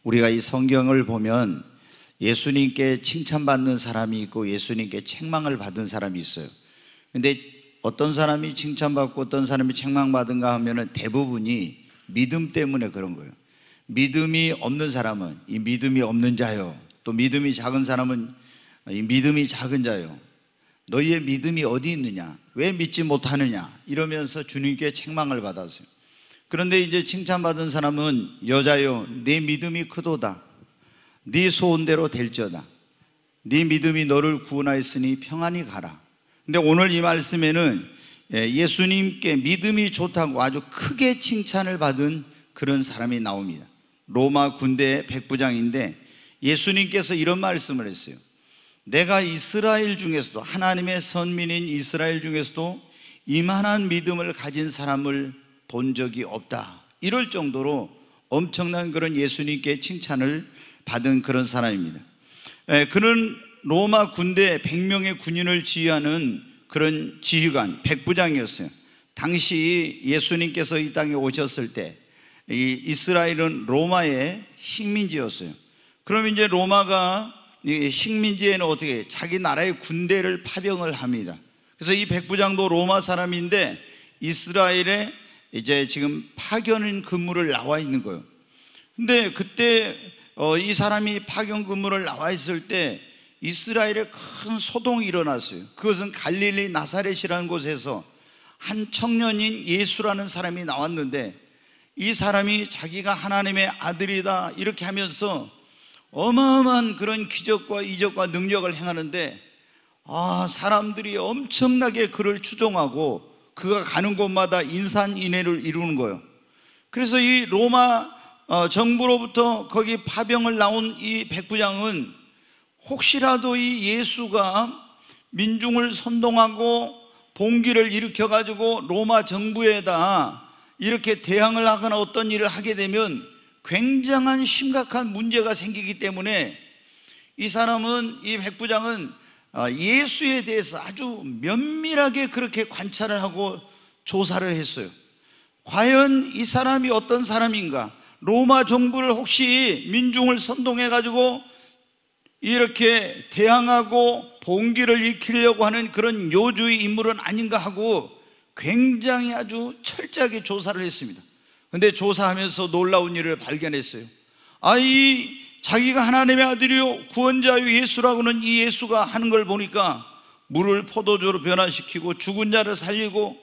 우리가 이 성경을 보면 예수님께 칭찬받는 사람이 있고 예수님께 책망을 받은 사람이 있어요. 근데 어떤 사람이 칭찬받고 어떤 사람이 책망받은가 하면은 대부분이 믿음 때문에 그런 거예요. 믿음이 없는 사람은 이 믿음이 없는 자요, 또 믿음이 작은 사람은 이 믿음이 작은 자요, 너희의 믿음이 어디 있느냐, 왜 믿지 못하느냐, 이러면서 주님께 책망을 받았어요. 그런데 이제 칭찬받은 사람은 여자요, 네 믿음이 크도다, 네 소원대로 될지어다, 네 믿음이 너를 구원하였으니 평안히 가라. 근데 오늘 이 말씀에는 예수님께 믿음이 좋다고 아주 크게 칭찬을 받은 그런 사람이 나옵니다. 로마 군대 백부장인데 예수님께서 이런 말씀을 했어요. 내가 이스라엘 중에서도, 하나님의 선민인 이스라엘 중에서도 이만한 믿음을 가진 사람을 본 적이 없다. 이럴 정도로 엄청난 그런 예수님께 칭찬을 받은 그런 사람입니다. 그는 로마 군대 100명의 군인을 지휘하는 그런 지휘관, 백부장이었어요. 당시 예수님께서 이 땅에 오셨을 때 이 이스라엘은 로마의 식민지였어요. 그럼 이제 로마가 이 식민지에는 어떻게 자기 나라의 군대를 파병을 합니다. 그래서 이 백부장도 로마 사람인데 이스라엘에 이제 지금 파견 근무를 나와 있는 거예요. 근데 그때 이 사람이 파견 근무를 나와 있을 때 이스라엘에 큰 소동이 일어났어요. 그것은 갈릴리 나사렛이라는 곳에서 한 청년인 예수라는 사람이 나왔는데 이 사람이 자기가 하나님의 아들이다 이렇게 하면서 어마어마한 그런 기적과 이적과 능력을 행하는데 사람들이 엄청나게 그를 추종하고 그가 가는 곳마다 인산인해를 이루는 거예요. 그래서 이 로마 정부로부터 거기 파병을 나온 이 백부장은 혹시라도 이 예수가 민중을 선동하고 봉기를 일으켜가지고 로마 정부에다 이렇게 대항을 하거나 어떤 일을 하게 되면 굉장한 심각한 문제가 생기기 때문에 이 사람은, 이 백부장은 예수에 대해서 아주 면밀하게 그렇게 관찰을 하고 조사를 했어요. 과연 이 사람이 어떤 사람인가, 로마 정부를 혹시 민중을 선동해가지고 이렇게 대항하고 봉기를 일으키려고 하는 그런 요주의 인물은 아닌가 하고 굉장히 아주 철저하게 조사를 했습니다. 근데 조사하면서 놀라운 일을 발견했어요. 이 자기가 하나님의 아들이요 구원자요 예수라고는 이 예수가 하는 걸 보니까 물을 포도주로 변화시키고 죽은 자를 살리고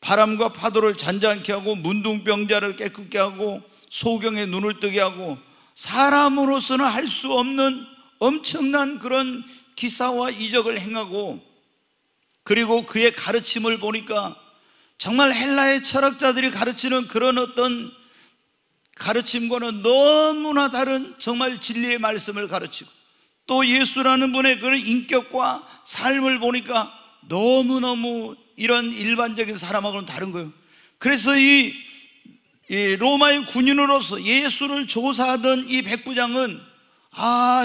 바람과 파도를 잔잔케 하고 문둥병자를 깨끗게 하고 소경의 눈을 뜨게 하고 사람으로서는 할 수 없는 엄청난 그런 기사와 이적을 행하고, 그리고 그의 가르침을 보니까 정말 헬라의 철학자들이 가르치는 그런 어떤 가르침과는 너무나 다른 정말 진리의 말씀을 가르치고, 또 예수라는 분의 그런 인격과 삶을 보니까 너무너무 이런 일반적인 사람하고는 다른 거예요. 그래서 이 로마의 군인으로서 예수를 조사하던 이 백부장은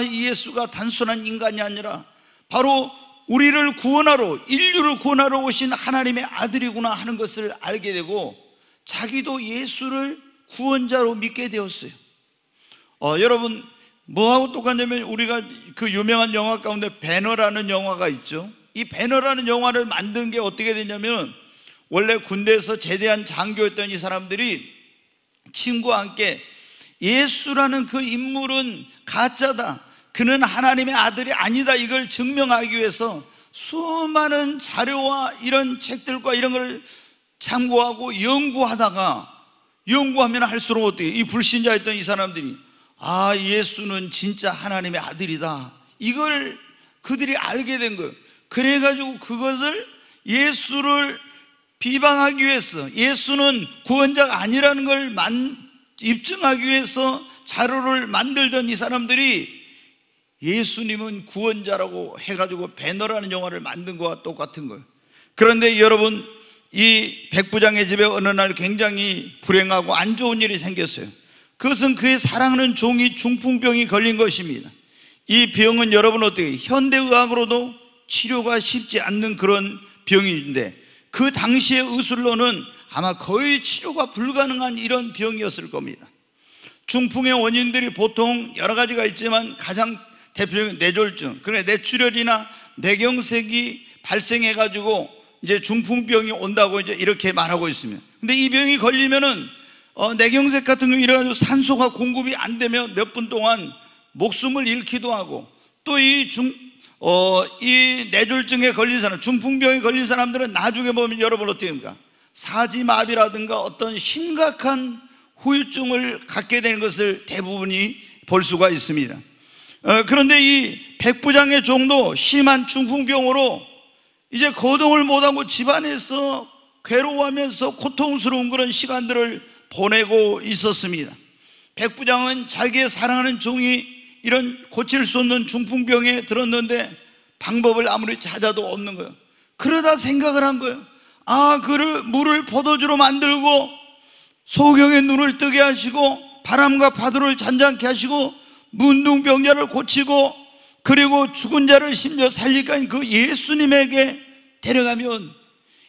이 예수가 단순한 인간이 아니라 바로 우리를 구원하러, 인류를 구원하러 오신 하나님의 아들이구나 하는 것을 알게 되고 자기도 예수를 구원자로 믿게 되었어요. 여러분, 뭐하고 똑같냐면 우리가 그 유명한 영화 가운데 배너라는 영화가 있죠. 이 배너라는 영화를 만든 게 어떻게 되냐면, 원래 군대에서 제대한 장교였던 이 사람들이 친구와 함께 예수라는 그 인물은 가짜다, 그는 하나님의 아들이 아니다, 이걸 증명하기 위해서 수많은 자료와 이런 책들과 이런 걸 참고하고 연구하면 할수록 어떻게, 이 불신자였던 이 사람들이 예수는 진짜 하나님의 아들이다, 이걸 그들이 알게 된 거예요. 그래가지고 그것을 예수를 비방하기 위해서, 예수는 구원자가 아니라는 걸 입증하기 위해서 자료를 만들던 이 사람들이 예수님은 구원자라고 해가지고 배너라는 영화를 만든 것과 똑같은 거예요. 그런데 여러분, 이 백부장의 집에 어느 날 굉장히 불행하고 안 좋은 일이 생겼어요. 그것은 그의 사랑하는 종이 중풍병이 걸린 것입니다. 이 병은 여러분 어떻게, 현대의학으로도 치료가 쉽지 않는 그런 병인데 그 당시의 의술로는 아마 거의 치료가 불가능한 이런 병이었을 겁니다. 중풍의 원인들이 보통 여러 가지가 있지만 가장 대표적인 뇌졸중, 그러니까 뇌출혈이나 뇌경색이 발생해 가지고 이제 중풍병이 온다고 이제 이렇게 말하고 있습니다. 근데 이 병이 걸리면은 뇌경색 같은 경우 이래 가지고 산소가 공급이 안 되면 몇 분 동안 목숨을 잃기도 하고, 또 이 뇌졸중에 걸린 사람, 중풍병에 걸린 사람들은 나중에 보면 여러분 어떻게 됩니까? 사지마비라든가 어떤 심각한 후유증을 갖게 되는 것을 대부분이 볼 수가 있습니다. 그런데 이 백부장의 종도 심한 중풍병으로 이제 거동을 못하고 집안에서 괴로워하면서 고통스러운 그런 시간들을 보내고 있었습니다. 백부장은 자기의 사랑하는 종이 이런 고칠 수 없는 중풍병에 들었는데 방법을 아무리 찾아도 없는 거예요. 그러다 생각을 한 거예요. 그를 물을 포도주로 만들고 소경의 눈을 뜨게 하시고 바람과 파도를 잔잔케 하시고 문둥병자를 고치고 그리고 죽은 자를 심지어 살리까지 그 예수님에게 데려가면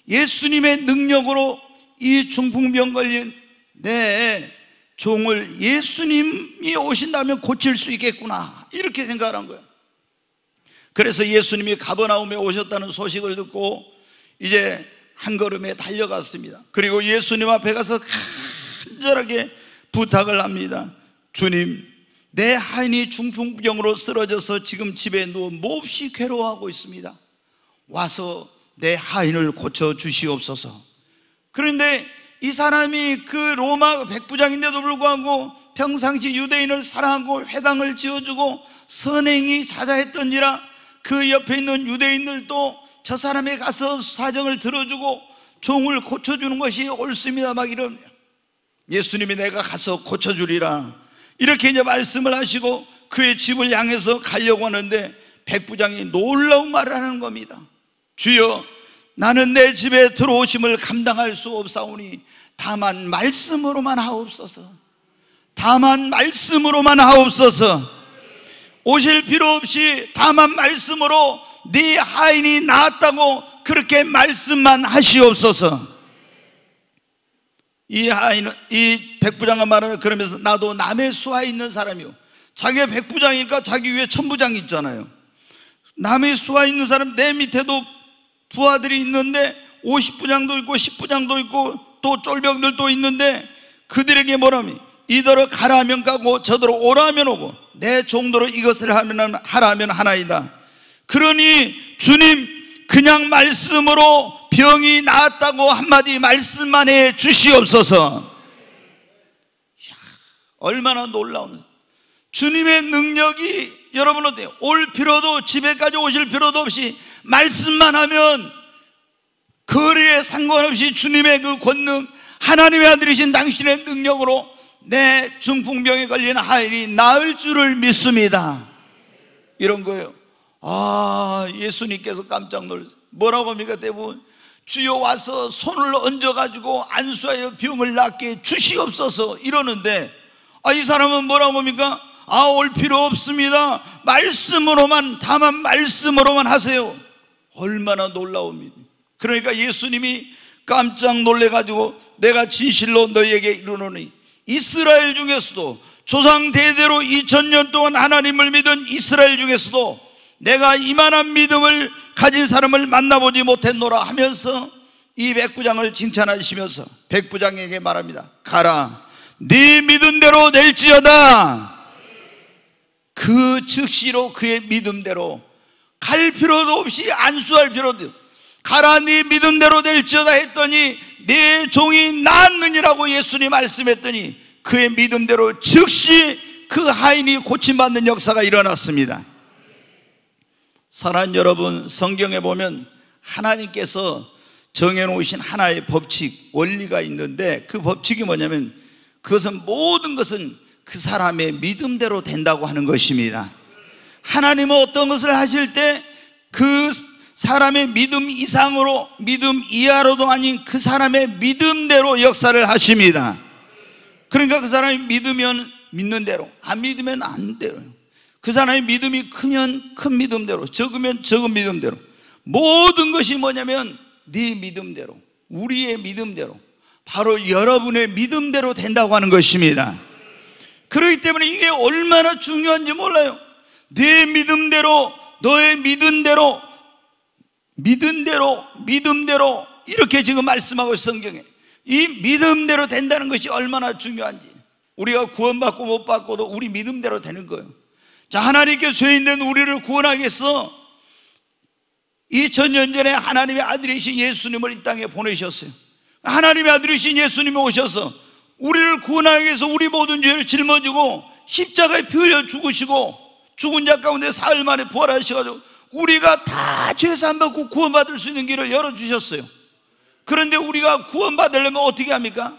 예수님의 능력으로 이 중풍병 걸린 내 종을 예수님이 오신다면 고칠 수 있겠구나, 이렇게 생각을 한 거예요. 그래서 예수님이 가버나움에 오셨다는 소식을 듣고 이제 한 걸음에 달려갔습니다. 그리고 예수님 앞에 가서 간절하게 부탁을 합니다. 주님, 내 하인이 중풍병으로 쓰러져서 지금 집에 누워 몹시 괴로워하고 있습니다. 와서 내 하인을 고쳐주시옵소서. 그런데 이 사람이 그 로마 백부장인데도 불구하고 평상시 유대인을 사랑하고 회당을 지어주고 선행이 자자했던지라 그 옆에 있는 유대인들도 저 사람에 가서 사정을 들어주고 종을 고쳐주는 것이 옳습니다 막 이럽니다. 예수님이 내가 가서 고쳐주리라 이렇게 이제 말씀을 하시고 그의 집을 향해서 가려고 하는데 백부장이 놀라운 말을 하는 겁니다. 주여, 나는 내 집에 들어오심을 감당할 수 없사오니 다만 말씀으로만 하옵소서. 다만 말씀으로만 하옵소서. 오실 필요 없이 다만 말씀으로 네 하인이 나았다고 그렇게 말씀만 하시옵소서. 이 백부장은 말하면 그러면서 나도 남의 수하에 있는 사람이요, 자기가 백부장이니까 자기 위에 천부장이 있잖아요. 남의 수하에 있는 사람, 내 밑에도 부하들이 있는데 50부장도 있고 10부장도 있고 또 쫄병들도 있는데 그들에게 뭐라면 이더러 가라 하면 가고 저더러 오라 하면 오고 내 종도로 이것을 하라 하면 하나이다. 그러니 주님, 그냥 말씀으로 병이 나았다고 한마디 말씀만 해 주시옵소서. 얼마나 놀라운 주님의 능력이, 여러분 어때요? 올 필요도, 집에까지 오실 필요도 없이 말씀만 하면 거리에 상관없이 주님의 그 권능, 하나님의 아들이신 당신의 능력으로 내 중풍병에 걸린 하인이 나을 줄을 믿습니다. 이런 거예요. 예수님께서 깜짝 놀랐어요. 뭐라고 합니까? 대부분 주여 와서 손을 얹어가지고 안수하여 병을 낫게 주시옵소서 이러는데 이 사람은 뭐라고 합니까? 올 필요 없습니다. 말씀으로만, 다만 말씀으로만 하세요. 얼마나 놀라웁니다. 그러니까 예수님이 깜짝 놀래가지고 내가 진실로 너희에게 이르노니 이스라엘 중에서도 조상 대대로 2000년 동안 하나님을 믿은 이스라엘 중에서도 내가 이만한 믿음을 가진 사람을 만나보지 못했노라 하면서 이 백부장을 칭찬하시면서 백부장에게 말합니다. 가라, 네 믿은 대로 될지어다. 그 즉시로 그의 믿음대로 갈 필요도 없이 안수할 필요도 없이 가라, 네 믿음대로 될지어다 했더니 네 종이 나았느니라고 예수님 말씀했더니 그의 믿음대로 즉시 그 하인이 고침받는 역사가 일어났습니다. 사랑하는 여러분, 성경에 보면 하나님께서 정해놓으신 하나의 법칙, 원리가 있는데 그 법칙이 뭐냐면 그것은 모든 것은 그 사람의 믿음대로 된다고 하는 것입니다. 하나님은 어떤 것을 하실 때 그 사람의 믿음 이상으로, 믿음 이하로도 아닌 그 사람의 믿음대로 역사를 하십니다. 그러니까 그 사람이 믿으면 믿는 대로, 안 믿으면 안 대로, 그 사람의 믿음이 크면 큰 믿음대로, 적으면 적은 믿음대로, 모든 것이 뭐냐면 네 믿음대로, 우리의 믿음대로, 바로 여러분의 믿음대로 된다고 하는 것입니다. 그렇기 때문에 이게 얼마나 중요한지 몰라요. 내 믿음대로, 너의 믿음대로 이렇게 지금 말씀하고 있어요, 성경에. 이 믿음대로 된다는 것이 얼마나 중요한지. 우리가 구원받고 못 받고도 우리 믿음대로 되는 거예요. 자, 하나님께 죄인된 우리를 구원하기 위해서 2000년 전에 하나님의 아들이신 예수님을 이 땅에 보내셨어요. 하나님의 아들이신 예수님이 오셔서 우리를 구원하기 위해서 우리 모든 죄를 짊어지고 십자가에 피 흘려 죽으시고 죽은 자 가운데 사흘 만에 부활하셔가지고 우리가 다 죄사함 받고 구원받을 수 있는 길을 열어주셨어요. 그런데 우리가 구원받으려면 어떻게 합니까?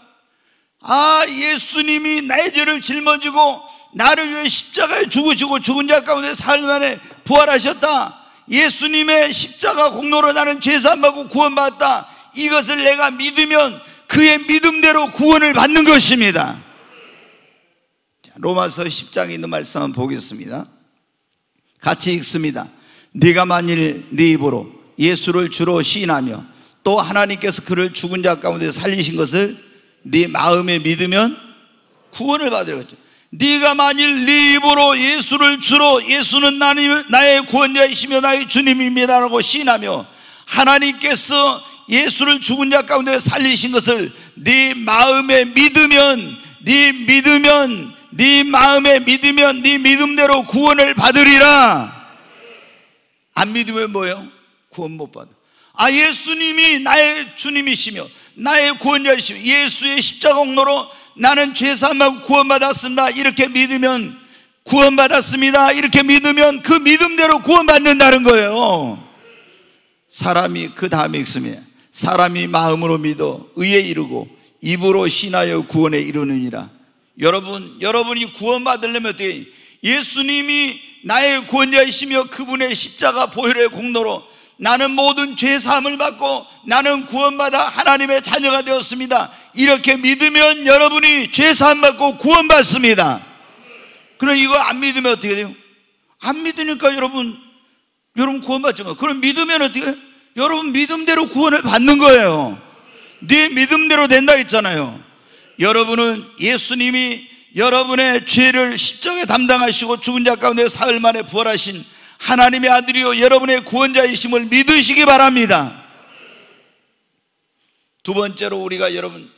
예수님이 나의 죄를 짊어지고 나를 위해 십자가에 죽으시고 죽은 자 가운데 사흘 만에 부활하셨다. 예수님의 십자가 공로로 나는 죄사함 받고 구원받았다. 이것을 내가 믿으면 그의 믿음대로 구원을 받는 것입니다. 자, 로마서 10장에 있는 말씀 한번 보겠습니다. 같이 읽습니다. 네가 만일 네 입으로 예수를 주로 시인하며 또 하나님께서 그를 죽은 자 가운데 살리신 것을 네 마음에 믿으면 구원을 받으리라. 네가 만일 네 입으로 예수를 주로 예수는 나의 구원자이시며 나의 주님입니다라고 시인하며 하나님께서 예수를 죽은 자 가운데 살리신 것을 네 마음에 믿으면 네 마음에 믿으면 네 믿음대로 구원을 받으리라. 안 믿으면 뭐예요? 구원 못 받아. 예수님이 나의 주님이시며 나의 구원자이시며 예수의 십자가 공로로 나는 죄사함하고 구원받았습니다. 이렇게 믿으면 구원받았습니다. 이렇게 믿으면 그 믿음대로 구원받는다는 거예요. 사람이 그 다음에 읽습니다. 사람이 마음으로 믿어 의에 이르고 입으로 신하여 구원에 이르느니라. 여러분이 구원받으려면 어떻게 해요? 예수님이 나의 구원자이시며 그분의 십자가 보혈의 공로로 나는 모든 죄사함을 받고 나는 구원받아 하나님의 자녀가 되었습니다. 이렇게 믿으면 여러분이 죄사함 받고 구원받습니다. 그럼 이거 안 믿으면 어떻게 돼요? 안 믿으니까 여러분 구원받죠. 그럼 믿으면 어떻게 해요? 여러분 믿음대로 구원을 받는 거예요. 네 믿음대로 된다 했잖아요. 여러분은 예수님이 여러분의 죄를 십자가에 담당하시고 죽은 자 가운데 사흘 만에 부활하신 하나님의 아들이요 여러분의 구원자이심을 믿으시기 바랍니다. 두 번째로 우리가 여러분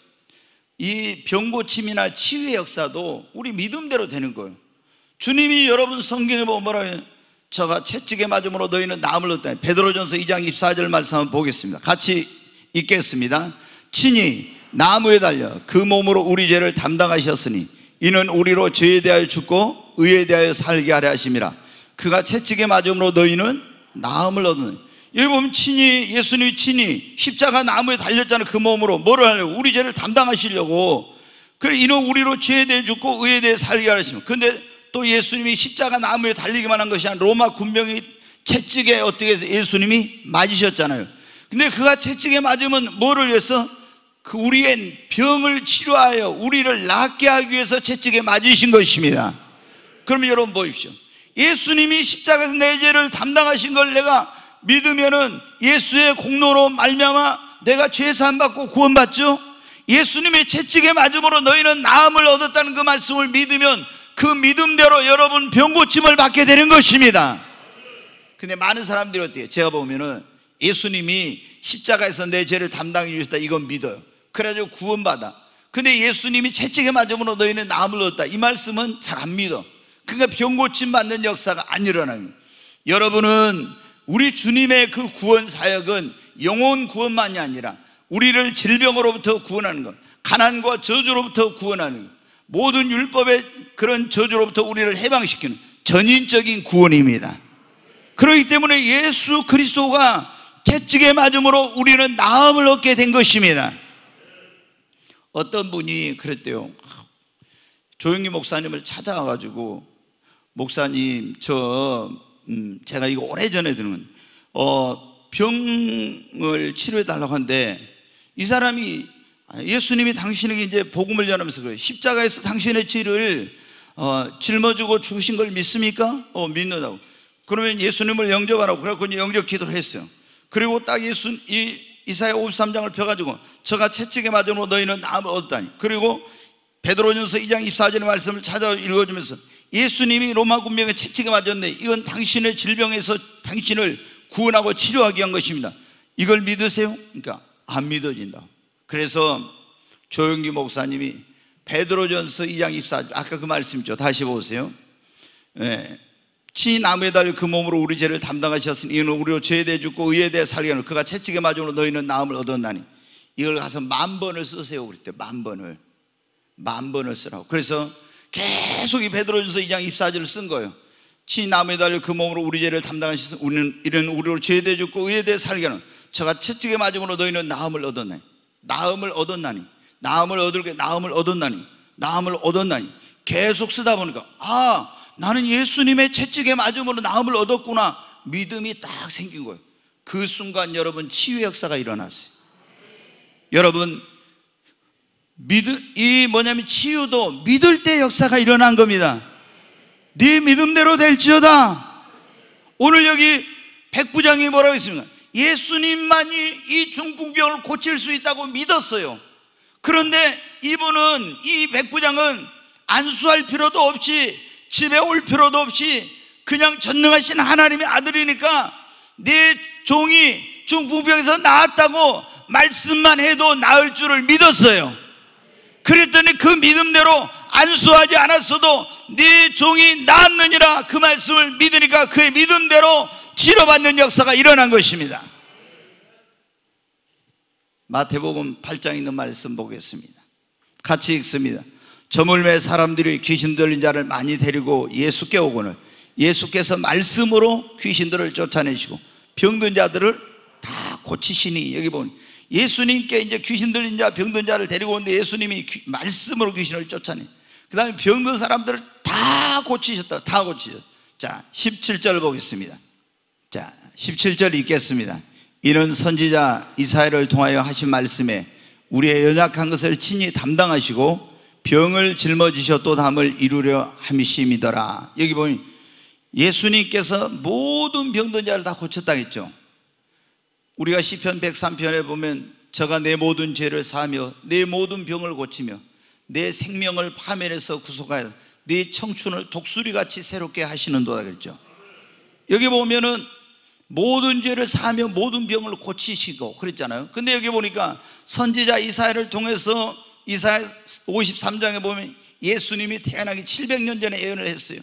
이 병고침이나 치유의 역사도 우리 믿음대로 되는 거예요. 주님이 여러분 성경에 보면 뭐라고 해요? 저가 채찍에 맞음으로 너희는 나음을 얻다. 베드로전서 2장 24절 말씀 한번 보겠습니다. 같이 읽겠습니다. 친히 나무에 달려 그 몸으로 우리 죄를 담당하셨으니 이는 우리로 죄에 대하여 죽고 의에 대하여 살게 하려 하심이라. 그가 채찍에 맞음으로 너희는 나음을 얻는. 여기 보면 예수님이 친히 십자가 나무에 달렸잖아요. 그 몸으로 뭐를 하려고? 우리 죄를 담당하시려고. 그래 이는 우리로 죄에 대해 죽고 의에 대해 살게 하려 하심이라. 그런데 또 예수님이 십자가 나무에 달리기만 한 것이 아니라 로마 군병이 채찍에 어떻게 해서 예수님이 맞으셨잖아요. 근데 그가 채찍에 맞으면 뭐를 위해서? 그 우리의 병을 치료하여 우리를 낫게 하기 위해서 채찍에 맞으신 것입니다. 그러면 여러분 보십시오. 예수님이 십자가에서 내 죄를 담당하신 걸 내가 믿으면은 예수의 공로로 말미암아 내가 죄 사함 받고 구원받죠. 예수님의 채찍에 맞음으로 너희는 나음을 얻었다는 그 말씀을 믿으면 그 믿음대로 여러분 병고침을 받게 되는 것입니다. 근데 많은 사람들이 어때요? 제가 보면은 예수님이 십자가에서 내 죄를 담당해 주셨다 이건 믿어요. 그래가지고 구원받아. 근데 예수님이 채찍에 맞음으로 너희는 나음을 얻었다 이 말씀은 잘 안 믿어. 그러니까 병고침 받는 역사가 안 일어나요. 여러분은 우리 주님의 그 구원 사역은 영혼 구원만이 아니라 우리를 질병으로부터 구원하는 것, 가난과 저주로부터 구원하는 것, 모든 율법의 그런 저주로부터 우리를 해방시키는 전인적인 구원입니다. 그렇기 때문에 예수 그리스도가 채찍에 맞음으로 우리는 나음을 얻게 된 것입니다. 어떤 분이 그랬대요. 조영기 목사님을 찾아와가지고 목사님 제가 이거 오래전에 들은 병을 치료해 달라고 하는데 이 사람이 예수님이 당신에게 이제 복음을 전하면서 그래요. 십자가에서 당신의 죄를 짊어지고 죽으신 걸 믿습니까? 믿는다고. 그러면 예수님을 영접하라고. 그래서 영접 기도를 했어요. 그리고 딱 이사야 53장을 펴가지고 저가 채찍에 맞음으로 너희는 나음을 얻었다니. 그리고 베드로전서 2장 24절의 말씀을 찾아 읽어주면서 예수님이 로마 군병에 채찍에 맞았는데 이건 당신의 질병에서 당신을 구원하고 치료하기 위한 것입니다. 이걸 믿으세요? 그러니까 안 믿어진다. 그래서 조영기 목사님이 베드로전서 2장 24절, 아까 그 말씀이죠. 다시 보세요. 친히 나무에 달려 그 몸으로 우리 죄를 담당하셨으니 이는 우리로 죄에 대해 죽고 의에 대해 살게 하는 그가 채찍에 맞음으로 너희는 나음을 얻었나니. 이걸 가서 10,000번을 쓰세요. 그랬대. 10,000번을 쓰라고. 그래서 계속 이 베드로전서 2장 24절을 쓴 거예요. 친히 나무에 달려 그 몸으로 우리 죄를 담당하셨으니 이는 우리로 죄에 대해 죽고 의에 대해 살게 하는 저가 채찍에 맞음으로 너희는 나음을 얻었나니. 나음을 얻었나니. 나음을 얻을게. 나음을 얻었나니. 나음을 얻었나니. 계속 쓰다 보니까 나는 예수님의 채찍에 맞음으로 나음을 얻었구나. 믿음이 딱 생긴 거예요. 그 순간 여러분 치유의 역사가 일어났어요. 여러분 치유도 믿을 때 역사가 일어난 겁니다. 네 믿음대로 될지어다. 오늘 여기 백부장이 뭐라고 했습니까? 예수님만이 이 중풍병을 고칠 수 있다고 믿었어요. 그런데 이분은, 이 백부장은 안수할 필요도 없이 집에 올 필요도 없이 그냥 전능하신 하나님의 아들이니까 내 종이 중풍병에서 나았다고 말씀만 해도 나을 줄을 믿었어요. 그랬더니 그 믿음대로 안수하지 않았어도 네 종이 나았느니라 그 말씀을 믿으니까 그의 믿음대로 치료받는 역사가 일어난 것입니다. 마태복음 8장에 있는 말씀 보겠습니다. 같이 읽습니다. 저물매 사람들이 귀신 들린 자를 많이 데리고 예수께 오거늘 예수께서 말씀으로 귀신들을 쫓아내시고 병든 자들을 다 고치시니. 여기 보니 예수님께 이제 귀신 들린 자, 병든 자를 데리고 오는데 예수님이 말씀으로 귀신을 쫓아내. 그 다음에 병든 사람들을 다 고치셨다. 다 고치셨다. 자, 17절 보겠습니다. 자, 17절 읽겠습니다. 이는 선지자 이사야를 통하여 하신 말씀에 우리의 연약한 것을 친히 담당하시고 병을 짊어지셔 또 담을 이루려 함이심이더라. 여기 보니 예수님께서 모든 병든 자를 다 고쳤다고 했죠. 우리가 시편 103편에 보면 저가 내 모든 죄를 사하며 내 모든 병을 고치며 내 생명을 파멸해서 구속하여 내 청춘을 독수리같이 새롭게 하시는도다 그랬죠. 여기 보면은 모든 죄를 사하며 모든 병을 고치시고 그랬잖아요. 근데 여기 보니까 선지자 이사야를 통해서 이사야 53장에 보면 예수님이 태어나기 700년 전에 예언을 했어요.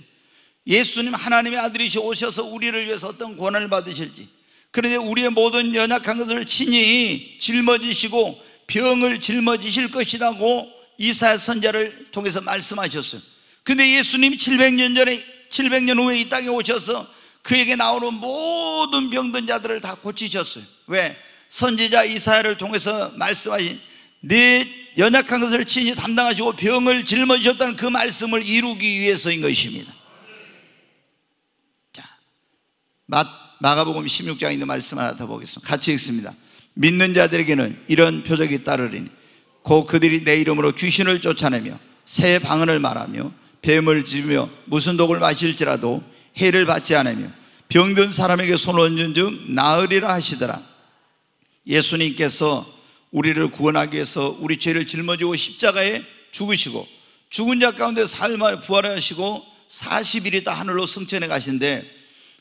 예수님 하나님의 아들이시 오셔서 우리를 위해서 어떤 고난을 받으실지, 그런데 우리의 모든 연약한 것을 친히 짊어지시고 병을 짊어지실 것이라고 이사야 선지자를 통해서 말씀하셨어요. 근데 예수님이 700년 후에 이 땅에 오셔서 그에게 나오는 모든 병든 자들을 다 고치셨어요. 왜? 선지자 이사야를 통해서 말씀하신 네 연약한 것을 친히 담당하시고 병을 짊어지셨다는 그 말씀을 이루기 위해서인 것입니다. 자, 마가복음 16장에 있는 말씀 하나 더 보겠습니다. 같이 읽습니다. 믿는 자들에게는 이런 표적이 따르리니 곧 그들이 내 이름으로 귀신을 쫓아내며 새 방언을 말하며 뱀을 짚으며 무슨 독을 마실지라도 해를 받지 않으며 병든 사람에게 손을 얹은 즉 나으리라 하시더라. 예수님께서 우리를 구원하기 위해서 우리 죄를 짊어지고 십자가에 죽으시고 죽은 자 가운데 사흘 만에 부활하시고 40일 있다 하늘로 승천해 가신데,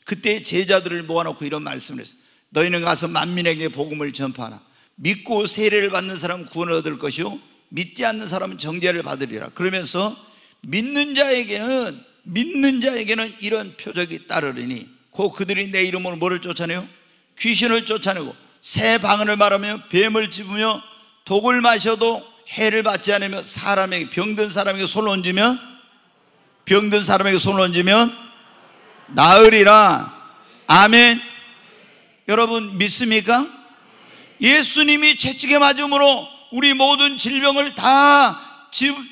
그때 제자들을 모아놓고 이런 말씀을 했어요. 너희는 가서 만민에게 복음을 전파하라. 믿고 세례를 받는 사람은 구원을 얻을 것이요 믿지 않는 사람은 정죄를 받으리라. 그러면서 믿는 자에게는 이런 표적이 따르리니 곧 그들이 내 이름으로 뭐를 쫓아내요? 귀신을 쫓아내고 새 방언을 말하며 뱀을 짚으며 독을 마셔도 해를 받지 않으며 병든 사람에게 손을 얹으면 나으리라. 아멘. 여러분 믿습니까? 예수님이 채찍에 맞음으로 우리 모든 질병을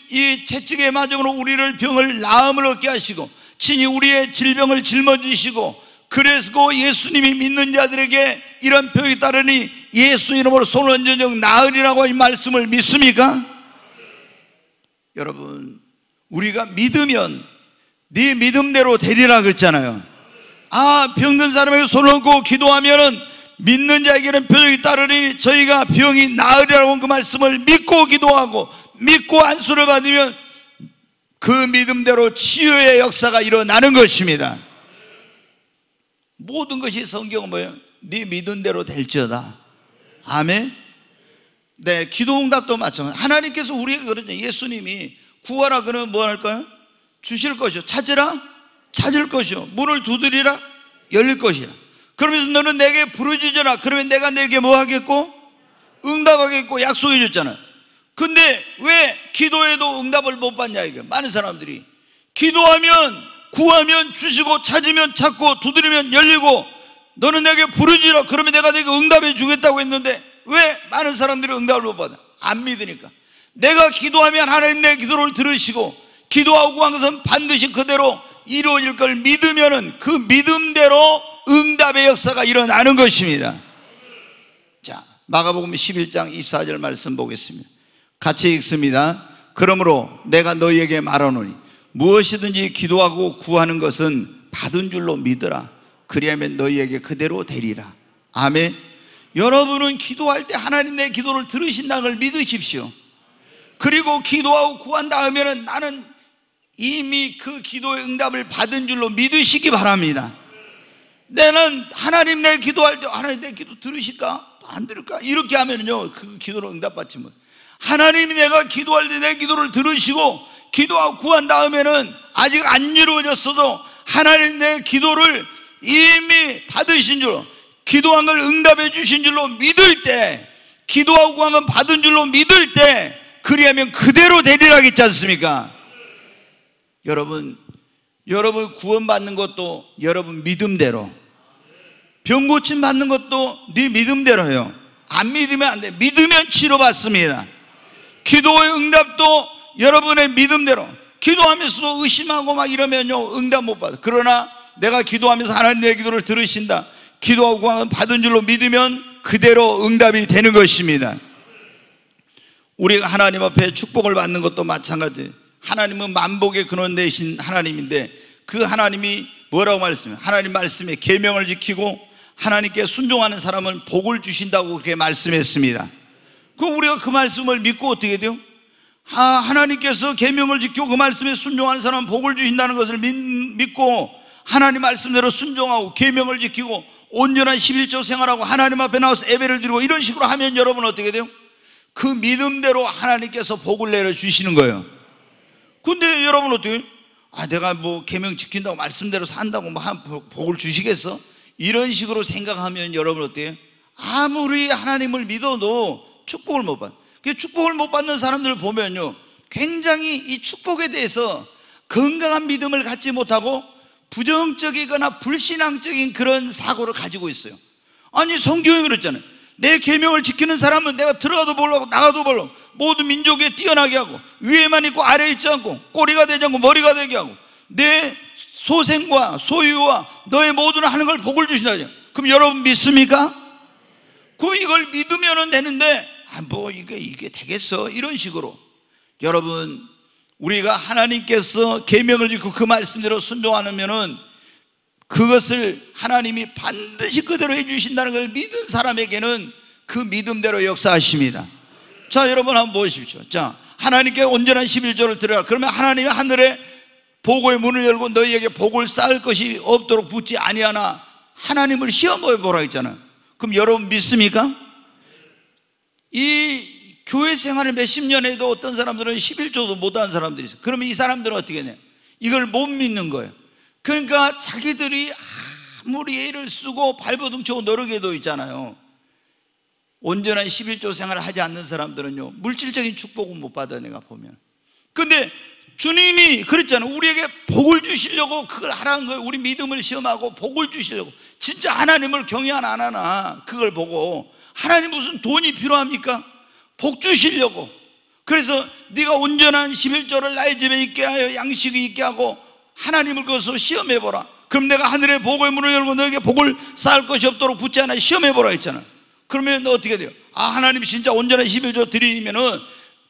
이 채찍에 맞음으로 우리를 병을 나음을 얻게 하시고 친히 우리의 질병을 짊어지시고, 그래서 예수님이 믿는 자들에게 이런 표적이 따르니 예수 이름으로 손을 얹은 즉 나으리라고 이 말씀을 믿습니까? 여러분 우리가 믿으면 네 믿음대로 되리라 그랬잖아요. 병든 사람에게 손을 얹고 기도하면은 믿는 자에게는 표적이 따르니 저희가 병이 나으리라고 그 말씀을 믿고 기도하고 믿고 안수를 받으면 그 믿음대로 치유의 역사가 일어나는 것입니다. 모든 것이 성경은 뭐예요? 네 믿은 대로 될지어다. 아멘. 네, 기도 응답도 마찬가지. 하나님께서 우리에게 그러죠. 예수님이 구하라 그러면 뭐 할까요? 주실 것이요. 찾으라 찾을 것이요. 문을 두드리라 열릴 것이라. 그러면서 너는 내게 부르짖으라. 그러면 내가 내게 뭐 하겠고? 응답하겠고 약속해 줬잖아요. 근데 왜 기도해도 응답을 못 받냐 이게. 많은 사람들이 기도하면 구하면 주시고 찾으면 찾고 두드리면 열리고 너는 내게 부르짖으라. 그러면 내가 내게 응답해 주겠다고 했는데 왜 많은 사람들이 응답을 못 받아? 안 믿으니까. 내가 기도하면 하나님 내 기도를 들으시고 기도하고 구한 것은 반드시 그대로 이루어질 걸 믿으면은 그 믿음대로 응답의 역사가 일어나는 것입니다. 자, 마가복음 11장 24절 말씀 보겠습니다. 같이 읽습니다. 그러므로 내가 너희에게 말하노니 무엇이든지 기도하고 구하는 것은 받은 줄로 믿으라. 그리하면 너희에게 그대로 되리라. 아멘. 여러분은 기도할 때 하나님 내 기도를 들으신다는 걸 믿으십시오. 그리고 기도하고 구한다 하면은 나는 이미 그 기도의 응답을 받은 줄로 믿으시기 바랍니다. 나는 하나님 내 기도할 때 하나님 내 기도 들으실까? 안 들을까? 이렇게 하면요 그 기도를 응답받지 못. 하나님이 내가 기도할 때 내 기도를 들으시고 기도하고 구한다 하면은 아직 안 이루어졌어도 하나님 내 기도를 이미 받으신 줄로, 기도한 걸 응답해 주신 줄로 믿을 때, 기도하고 구한 건 받은 줄로 믿을 때 그리하면 그대로 되리라 했지 않습니까? 여러분 구원받는 것도 여러분 믿음대로, 병 고침 받는 것도 네 믿음대로요. 안 믿으면 안 돼. 믿으면 치료받습니다. 기도의 응답도 여러분의 믿음대로. 기도하면서도 의심하고 막 이러면요 응답 못 받아. 그러나 내가 기도하면서 하나님 내 기도를 들으신다, 기도하고 구하면 받은 줄로 믿으면 그대로 응답이 되는 것입니다. 우리가 하나님 앞에 축복을 받는 것도 마찬가지. 하나님은 만복의 근원 되신 하나님인데 그 하나님이 뭐라고 말씀해요? 하나님 말씀에 계명을 지키고 하나님께 순종하는 사람은 복을 주신다고 그렇게 말씀했습니다. 그럼 우리가 그 말씀을 믿고 어떻게 돼요? 하나님께서 계명을 지키고 그 말씀에 순종하는 사람은 복을 주신다는 것을 믿고 하나님 말씀대로 순종하고 계명을 지키고 온전한 11조 생활하고 하나님 앞에 나와서 예배를 드리고 이런 식으로 하면 여러분 어떻게 돼요? 그 믿음대로 하나님께서 복을 내려주시는 거예요. 근데 여러분 어떻게 해요? 내가 뭐 계명 지킨다고 말씀대로 산다고 뭐 복을 주시겠어? 이런 식으로 생각하면 여러분 어때요? 해 아무리 하나님을 믿어도 축복을 못 받아요. 축복을 못 받는 사람들을 보면요 굉장히 이 축복에 대해서 건강한 믿음을 갖지 못하고 부정적이거나 불신앙적인 그런 사고를 가지고 있어요. 아니 성경이 그랬잖아요. 내 계명을 지키는 사람은 내가 들어가도 보려고 나가도 보려고 모든 민족에 뛰어나게 하고 위에만 있고 아래에 있지 않고 꼬리가 되지 않고 머리가 되게 하고 내 소생과 소유와 너의 모든 하는 걸 복을 주신다. 그럼 여러분 믿습니까? 그럼 이걸 믿으면 되는데 뭐 이게 되겠어? 이런 식으로 여러분 우리가 하나님께서 계명을 지키고 그 말씀대로 순종하면은 그것을 하나님이 반드시 그대로 해주신다는 걸 믿은 사람에게는 그 믿음대로 역사하십니다. 자 여러분 한번 보십시오. 자 하나님께 온전한 11조를 드려라. 그러면 하나님이 하늘에 복의 문을 열고 너희에게 복을 쌓을 것이 없도록 붙지 아니하나 하나님을 시험해 보라 했잖아요. 그럼 여러분 믿습니까? 이 교회 생활을 몇십 년 해도 어떤 사람들은 11조도 못하는 사람들이 있어요. 그러면 이 사람들은 어떻게 되냐? 이걸 못 믿는 거예요. 그러니까 자기들이 아무리 애를 쓰고 발버둥치고 노력해도 있잖아요, 온전한 11조 생활을 하지 않는 사람들은요 물질적인 축복은 못 받아. 내가 보면. 근데 주님이 그랬잖아요. 우리에게 복을 주시려고 그걸 하라는 거예요. 우리 믿음을 시험하고 복을 주시려고. 진짜 하나님을 경외하나 안 하나 그걸 보고, 하나님 무슨 돈이 필요합니까? 복 주시려고. 그래서 네가 온전한 11조를 나의 집에 있게 하여 양식이 있게 하고 하나님을 그것으로 시험해보라. 그럼 내가 하늘의 복의 문을 열고 너에게 복을 쌓을 것이 없도록 붙지 않아 시험해보라 했잖아. 그러면 어떻게 돼요? 하나님 진짜 온전한 11조 드리면은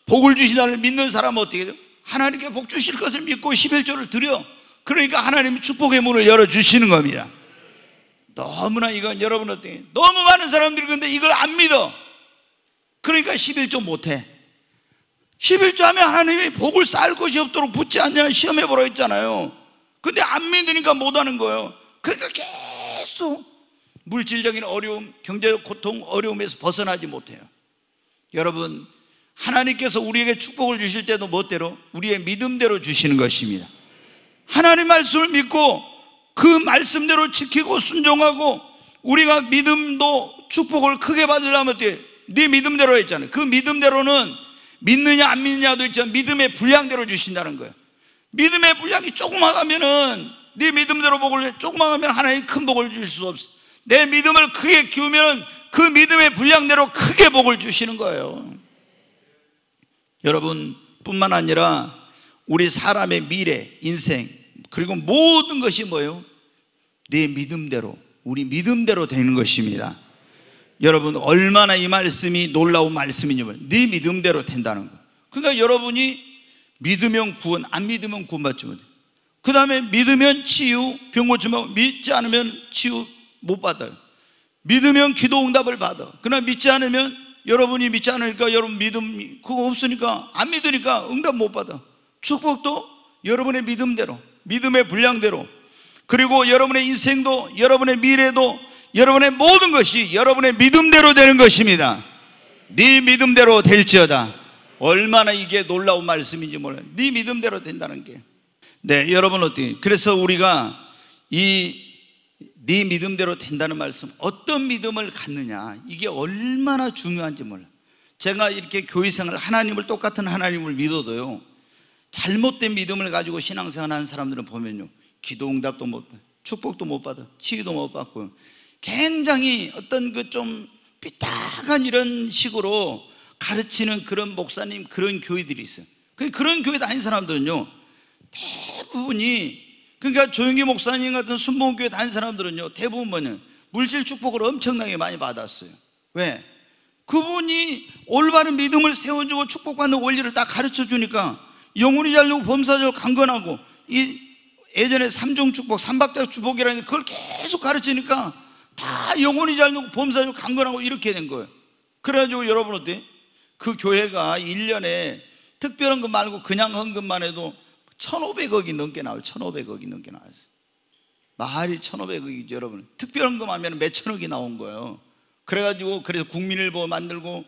복을 주신다는 믿는 사람은 어떻게 돼요? 하나님께 복 주실 것을 믿고 11조를 드려. 그러니까 하나님이 축복의 문을 열어주시는 겁니다. 너무나 이건 여러분 어때요? 너무 많은 사람들이 근데 이걸 안 믿어. 그러니까 11조 못해. 11조 하면 하나님이 복을 쌓을 것이 없도록 붙지 않냐 시험해보라 했잖아요. 근데 안 믿으니까 못하는 거예요. 그러니까 계속 물질적인 어려움, 경제적 고통, 어려움에서 벗어나지 못해요. 여러분, 하나님께서 우리에게 축복을 주실 때도 멋대로 우리의 믿음대로 주시는 것입니다. 하나님 말씀을 믿고 그 말씀대로 지키고 순종하고 우리가 믿음도 축복을 크게 받으려면 어때요? 네 믿음대로 했잖아요. 그 믿음대로는 믿느냐 안 믿느냐도 있지만 믿음의 분량대로 주신다는 거예요. 믿음의 분량이 조그마하면은 네 믿음대로 복을, 조그마하면 하나님 큰 복을 주실 수 없어. 내 믿음을 크게 키우면 그 믿음의 분량대로 크게 복을 주시는 거예요. 여러분, 뿐만 아니라 우리 사람의 미래, 인생, 그리고 모든 것이 뭐예요? 내 믿음대로, 우리 믿음대로 되는 것입니다. 여러분, 얼마나 이 말씀이 놀라운 말씀이냐면 네 믿음대로 된다는 거. 그러니까 여러분이 믿으면 구원, 안 믿으면 구원받지 못해. 그 다음에 믿으면 치유, 병 고치면, 믿지 않으면 치유 못 받아요. 믿으면 기도 응답을 받아. 그러나 믿지 않으면, 여러분이 믿지 않으니까 여러분 믿음 그거 없으니까, 안 믿으니까 응답 못 받아. 축복도 여러분의 믿음대로, 믿음의 분량대로, 그리고 여러분의 인생도, 여러분의 미래도, 여러분의 모든 것이 여러분의 믿음대로 되는 것입니다. 네 믿음대로 될지어다. 얼마나 이게 놀라운 말씀인지 몰라요. 네 믿음대로 된다는 게. 네, 여러분 어때요? 그래서 우리가 네 믿음대로 된다는 말씀, 어떤 믿음을 갖느냐, 이게 얼마나 중요한지 몰라요. 제가 이렇게 교회생활, 하나님을, 똑같은 하나님을 믿어도요, 잘못된 믿음을 가지고 신앙생활 하는 사람들은 보면요, 기도 응답도 못 받아요, 축복도 못 받아요, 치유도 못 받고요, 굉장히 어떤 그 좀 삐딱한 이런 식으로 가르치는 그런 목사님, 그런 교회들이 있어요. 그런 교회 다니는 사람들은요, 대부분이, 그러니까 조영기 목사님 같은 순복음교회 다니는 사람들은요, 대부분 뭐냐, 물질 축복을 엄청나게 많이 받았어요. 왜? 그분이 올바른 믿음을 세워주고 축복받는 원리를 딱 가르쳐 주니까 영혼이 잘되고 범사적으로 강건하고, 이 예전에 삼중 축복, 삼박자 축복이라는 그걸 계속 가르치니까 다 영혼이 잘되고 범사적으로 강건하고 이렇게 된 거예요. 그래가지고 여러분 어때? 그 교회가 1년에 특별한 것 말고 그냥 헌금만 해도 1,500억이 넘게 나와요. 1,500억이 넘게 나왔어요. 말이 1,500억이죠, 여러분. 특별헌금 하면 몇천억이 나온 거예요. 그래가지고, 그래서 국민일보 만들고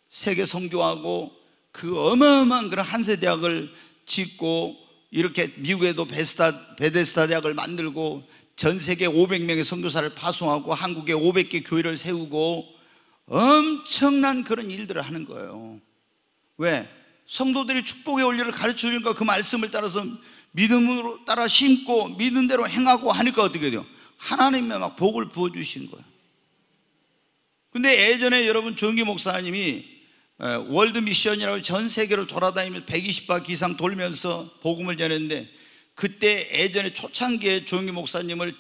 세계 선교하고 그 어마어마한 그런 한세 대학을 짓고, 이렇게 미국에도 베데스다 대학을 만들고 전 세계 500명의 선교사를 파송하고 한국에 500개 교회를 세우고 엄청난 그런 일들을 하는 거예요. 왜? 성도들이 축복의 원리를 가르쳐 주니까 그 말씀을 따라서 믿음으로 따라 심고 믿는 대로 행하고 하니까 어떻게 돼요? 하나님의 막 복을 부어주신 거예요. 근데 예전에 여러분 조영기 목사님이 월드 미션이라고 전 세계를 돌아다니면서 120바퀴 이상 돌면서 복음을 전했는데, 그때 예전에 초창기에 조영기 목사님을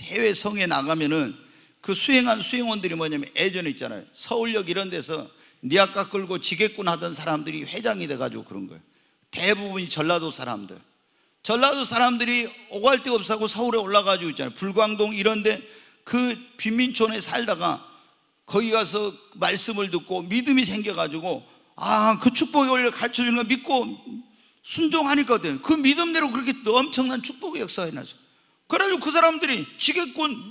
해외 성에 나가면은 그 수행한 수행원들이 뭐냐면, 예전에 있잖아요, 서울역 이런 데서 니아까 끌고 지게꾼 하던 사람들이 회장이 돼가지고 그런 거예요. 대부분이 전라도 사람들. 전라도 사람들이 오갈 데 없어서 서울에 올라가지고 있잖아요. 불광동 이런데 그 빈민촌에 살다가 거기 가서 말씀을 듣고 믿음이 생겨가지고, 아, 그 축복의 원리를 가르쳐주는 거 믿고 순종하니까 어때요? 그 믿음대로 그렇게 엄청난 축복의 역사가 나죠. 그래가지고 그 사람들이 지게꾼,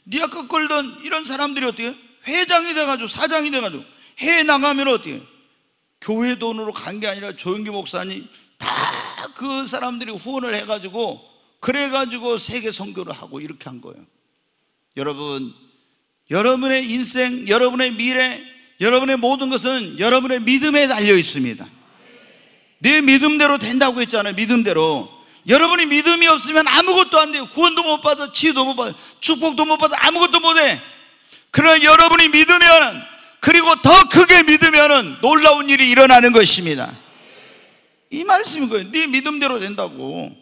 니아까 끌던 이런 사람들이 어떻게 회장이 돼가지고 사장이 돼가지고 해외 나가면 어떻게 교회 돈으로 간 게 아니라 조영기 목사님 다 그 사람들이 후원을 해가지고, 그래가지고 세계 선교를 하고 이렇게 한 거예요. 여러분, 여러분의 인생, 여러분의 미래, 여러분의 모든 것은 여러분의 믿음에 달려 있습니다. 내 믿음대로 된다고 했잖아요. 믿음대로. 여러분이 믿음이 없으면 아무것도 안 돼요. 구원도 못 받아, 치유도 못 받아, 축복도 못 받아, 아무것도 못 해. 그러나 여러분이 믿으면, 그리고 더 크게 믿으면 놀라운 일이 일어나는 것입니다. 이 말씀인 거예요. 네 믿음대로 된다고.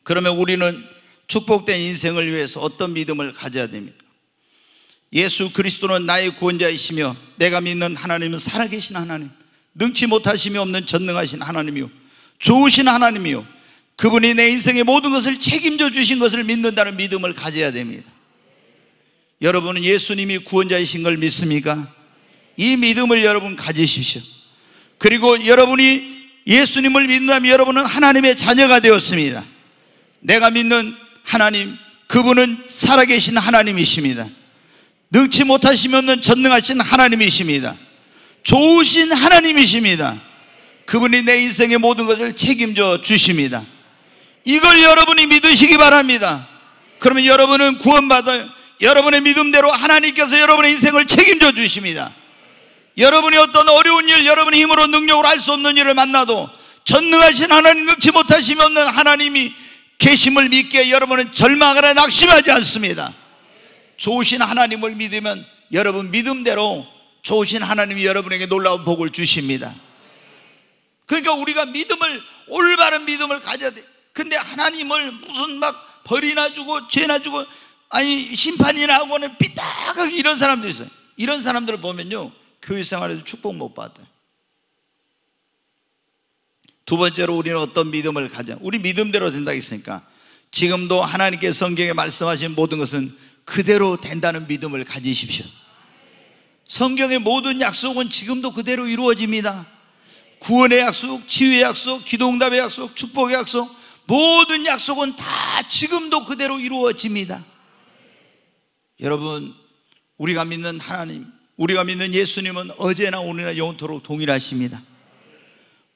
그러면 우리는 축복된 인생을 위해서 어떤 믿음을 가져야 됩니까? 예수 그리스도는 나의 구원자이시며 내가 믿는 하나님은 살아계신 하나님, 능치 못하심이 없는 전능하신 하나님이요, 좋으신 하나님이요, 그분이 내 인생의 모든 것을 책임져 주신 것을 믿는다는 믿음을 가져야 됩니다. 여러분은 예수님이 구원자이신 걸 믿습니까? 이 믿음을 여러분 가지십시오. 그리고 여러분이 예수님을 믿는다면 여러분은 하나님의 자녀가 되었습니다. 내가 믿는 하나님, 그분은 살아계신 하나님이십니다. 능치 못하심이 없는 전능하신 하나님이십니다. 좋으신 하나님이십니다. 그분이 내 인생의 모든 것을 책임져 주십니다. 이걸 여러분이 믿으시기 바랍니다. 그러면 여러분은 구원받아요. 여러분의 믿음대로 하나님께서 여러분의 인생을 책임져 주십니다. 여러분이 어떤 어려운 일, 여러분의 힘으로 능력으로 할 수 없는 일을 만나도 전능하신 하나님, 능치 못하심이 없는 하나님이 계심을 믿기에 여러분은 절망하거나 낙심하지 않습니다. 좋으신 하나님을 믿으면 여러분 믿음대로 좋으신 하나님이 여러분에게 놀라운 복을 주십니다. 그러니까 우리가 믿음을, 올바른 믿음을 가져야 돼. 근데 하나님을 무슨 막 벌이나 주고 죄나 주고 아니 심판이나 하고는 삐딱하게 이런 사람들이 있어요. 이런 사람들을 보면요, 교회 생활에도 축복 못 받아요. 두 번째로 우리는 어떤 믿음을 가져? 우리 믿음대로 된다 했으니까 지금도 하나님께 성경에 말씀하신 모든 것은 그대로 된다는 믿음을 가지십시오. 성경의 모든 약속은 지금도 그대로 이루어집니다. 구원의 약속, 치유의 약속, 기도응답의 약속, 축복의 약속, 모든 약속은 다 지금도 그대로 이루어집니다. 여러분, 우리가 믿는 하나님, 우리가 믿는 예수님은 어제나 오늘이나 영원토록 동일하십니다.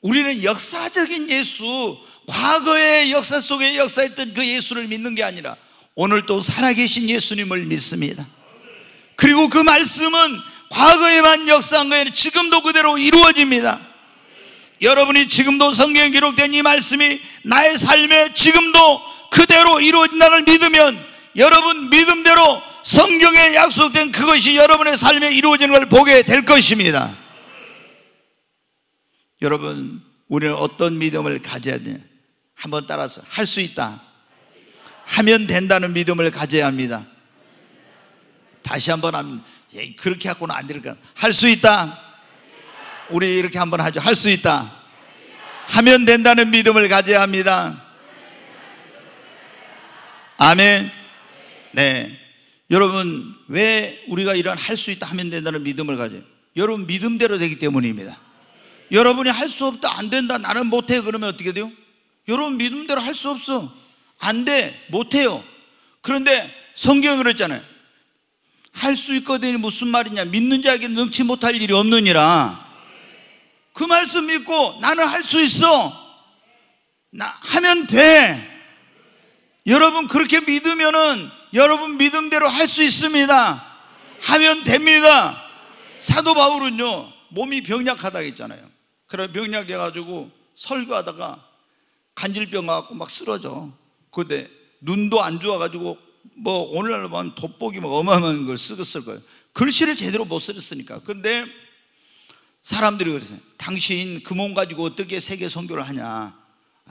우리는 역사적인 예수, 과거의 역사 속에 역사했던 그 예수를 믿는 게 아니라 오늘 또 살아계신 예수님을 믿습니다. 그리고 그 말씀은 과거에만 역사한 거예요. 지금도 그대로 이루어집니다. 여러분이 지금도 성경에 기록된 이 말씀이 나의 삶에 지금도 그대로 이루어진다는 걸 믿으면 여러분 믿음대로 성경에 약속된 그것이 여러분의 삶에 이루어지는 걸 보게 될 것입니다. 여러분, 우리는 어떤 믿음을 가져야 되냐? 한번 따라서 할 수 있다, 하면 된다는 믿음을 가져야 합니다. 다시 한번 합니다. 그렇게 갖고는 안 될까? 할 수 있다. 우리 이렇게 한번 하죠. 할 수 있다, 하면 된다는 믿음을 가져야 합니다. 아멘. 네. 여러분, 왜 우리가 이런 할 수 있다, 하면 된다는 믿음을 가져요? 여러분 믿음대로 되기 때문입니다. 여러분이 할 수 없다, 안 된다, 나는 못해, 그러면 어떻게 돼요? 여러분 믿음대로 할 수 없어, 안 돼, 못해요. 그런데 성경이 그랬잖아요. 할 수 있거든요. 무슨 말이냐? 믿는 자에게 능치 못할 일이 없느니라. 그 말씀 믿고 나는 할 수 있어, 나 하면 돼. 여러분 그렇게 믿으면은 여러분 믿음대로 할 수 있습니다. 하면 됩니다. 사도 바울은요, 몸이 병약하다고 했잖아요. 그래 병약해가지고 설교하다가 간질병 갖고 막 쓰러져. 근데 눈도 안 좋아가지고 뭐 오늘날로 보면 돋보기 막 어마어마한 걸 쓰겠을 거예요. 글씨를 제대로 못 썼으니까. 그런데 사람들이 그랬어요. 당신 그 몸 가지고 어떻게 세계 선교를 하냐?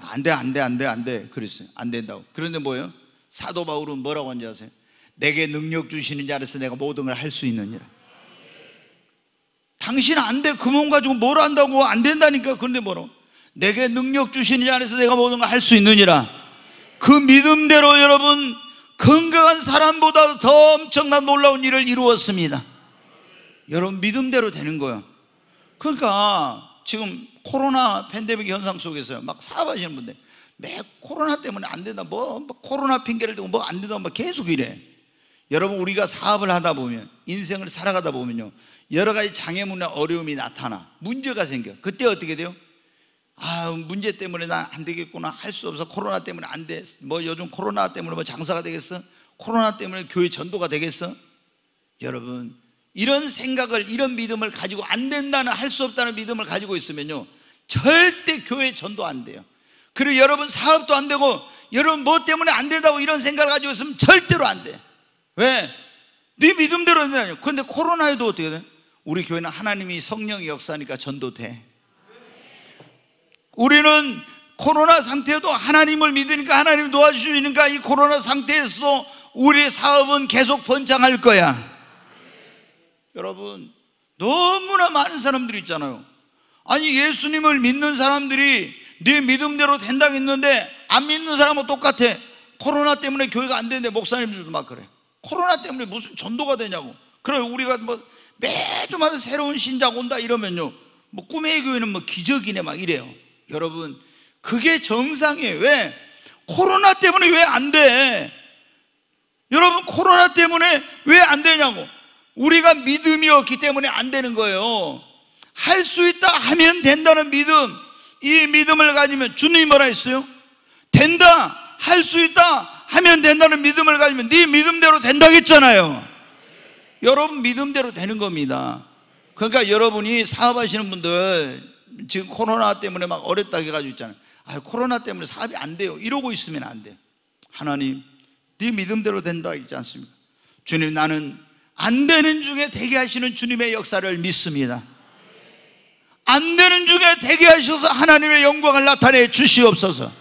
안 돼. 그랬어요. 안 된다고. 그런데 뭐예요? 사도 바울은 뭐라고 하는지 아세요? 내게 능력 주시는 자라서 내가 모든 걸 할 수 있느니라. 당신 안 돼. 그 몸 가지고 뭘 한다고? 안 된다니까. 그런데 뭐라고? 내게 능력 주시는 자라서 내가 모든 걸 할 수 있느니라. 그 믿음대로 여러분 건강한 사람보다 더 엄청난 놀라운 일을 이루었습니다. 여러분 믿음대로 되는 거예요. 그러니까 지금 코로나 팬데믹 현상 속에서 막 사업하시는 분들 매 코로나 때문에 안 된다, 뭐 코로나 핑계를 대고 뭐 안 된다, 뭐 계속 이래. 여러분 우리가 사업을 하다 보면, 인생을 살아가다 보면요, 여러 가지 장애물이나 어려움이 나타나, 문제가 생겨. 그때 어떻게 돼요? 아, 문제 때문에 난 안 되겠구나, 할 수 없어, 코로나 때문에 안 돼, 뭐 요즘 코로나 때문에 뭐 장사가 되겠어, 코로나 때문에 교회 전도가 되겠어. 여러분 이런 생각을, 이런 믿음을 가지고 안 된다는, 할 수 없다는 믿음을 가지고 있으면요 절대 교회 전도 안 돼요. 그리고 여러분 사업도 안 되고, 여러분 뭐 때문에 안 된다고 이런 생각을 가지고 있으면 절대로 안 돼. 왜? 네 믿음대로 된다니요. 그런데 코로나에도 어떻게 돼? 우리 교회는 하나님이 성령의 역사니까 전도돼. 우리는 코로나 상태에도 하나님을 믿으니까, 하나님 도와주시니까 이 코로나 상태에서도 우리의 사업은 계속 번창할 거야. 여러분 너무나 많은 사람들이 있잖아요. 아니 예수님을 믿는 사람들이 네 믿음대로 된다고 했는데 안 믿는 사람은 똑같아. 코로나 때문에 교회가 안 되는데 목사님들도 막 그래. 코로나 때문에 무슨 전도가 되냐고. 그래 우리가 뭐 매주마다 새로운 신자가 온다 이러면요 뭐 꿈의 교회는 뭐 기적이네 막 이래요. 여러분, 그게 정상이에요. 왜? 코로나 때문에 왜 안 돼? 여러분, 코로나 때문에 왜 안 되냐고. 우리가 믿음이 없기 때문에 안 되는 거예요. 할 수 있다 하면 된다는 믿음, 이 믿음을 가지면 주님이 뭐라 했어요? 된다, 할 수 있다 하면 된다는 믿음을 가지면 네 믿음대로 된다고 했잖아요. 여러분 믿음대로 되는 겁니다. 그러니까 여러분이 사업하시는 분들 지금 코로나 때문에 막 어렵다고 해가지고 있잖아요. 코로나 때문에 사업이 안 돼요 이러고 있으면 안 돼요. 하나님, 네 믿음대로 된다 있지 않습니까? 주님, 나는 안 되는 중에 되게 하시는 주님의 역사를 믿습니다. 안 되는 중에 되게 하셔서 하나님의 영광을 나타내 주시옵소서.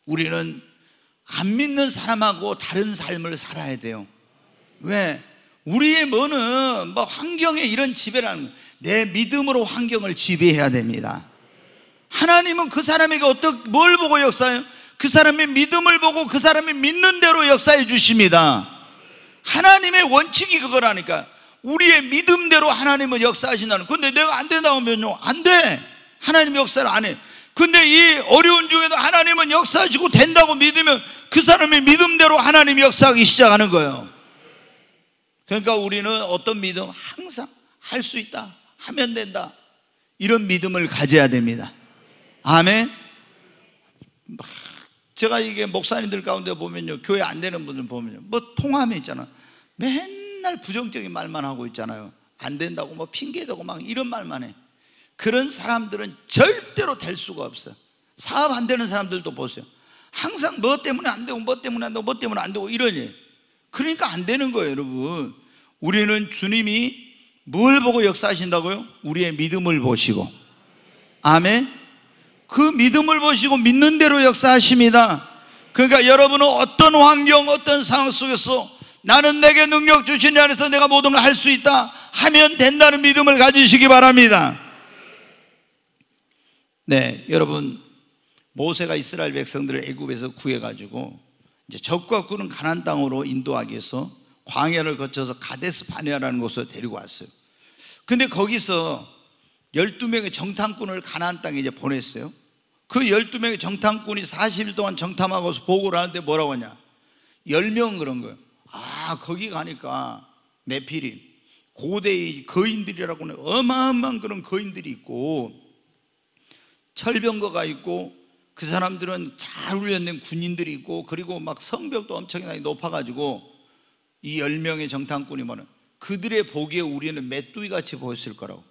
우리는 안 믿는 사람하고 다른 삶을 살아야 돼요. 왜? 우리의 뭐는 뭐 환경에 이런 지배라는 거예요. 내 믿음으로 환경을 지배해야 됩니다. 하나님은 그 사람에게 뭘 보고 역사해요? 그 사람의 믿음을 보고 그 사람이 믿는 대로 역사해 주십니다. 하나님의 원칙이 그거라니까. 우리의 믿음대로 하나님은 역사하신다는. 근데 내가 안 된다고 하면요, 안 돼. 하나님 역사를 안 해. 근데 이 어려운 중에도 하나님은 역사하시고 된다고 믿으면 그 사람의 믿음대로 하나님이 역사하기 시작하는 거예요. 그러니까 우리는 어떤 믿음? 항상 할 수 있다, 하면 된다, 이런 믿음을 가져야 됩니다. 아멘. 제가 이게 목사님들 가운데 보면요, 교회 안 되는 분들 보면요, 뭐 통하면 있잖아, 맨날 부정적인 말만 하고 있잖아요. 안 된다고 뭐 핑계대고 막 이런 말만 해. 그런 사람들은 절대로 될 수가 없어요. 사업 안 되는 사람들도 보세요. 항상 뭐 때문에 안 되고 뭐 때문에 안 되고 뭐 때문에 안 되고 이러니. 그러니까 안 되는 거예요. 여러분, 우리는 주님이 뭘 보고 역사하신다고요? 우리의 믿음을 보시고. 아멘. 그 믿음을 보시고 믿는 대로 역사하십니다. 그러니까 여러분은 어떤 환경, 어떤 상황 속에서 나는 내게 능력 주신 자 안에서 내가 모든 걸 할 수 있다 하면 된다는 믿음을 가지시기 바랍니다. 네, 여러분, 모세가 이스라엘 백성들을 애굽에서 구해가지고 이제 적과 꿀은 가나안 땅으로 인도하기 위해서 광야를 거쳐서 가데스 바네아라는 곳으로 데리고 왔어요. 근데 거기서 12명의 정탐꾼을 가나안 땅에 이제 보냈어요. 그 12명의 정탐꾼이 40일 동안 정탐하고서 보고를 하는데 뭐라고 하냐, 10명 그런 거예요. 거기 가니까 네피림, 고대의 거인들이라고 하는 어마어마한 그런 거인들이 있고, 철병거가 있고, 그 사람들은 잘 훈련된 군인들이 있고, 그리고 막 성벽도 엄청나게 높아가지고 이 10명의 정탐꾼이 뭐는 그들의 보기에 우리는 메뚜기 같이 보였을 거라고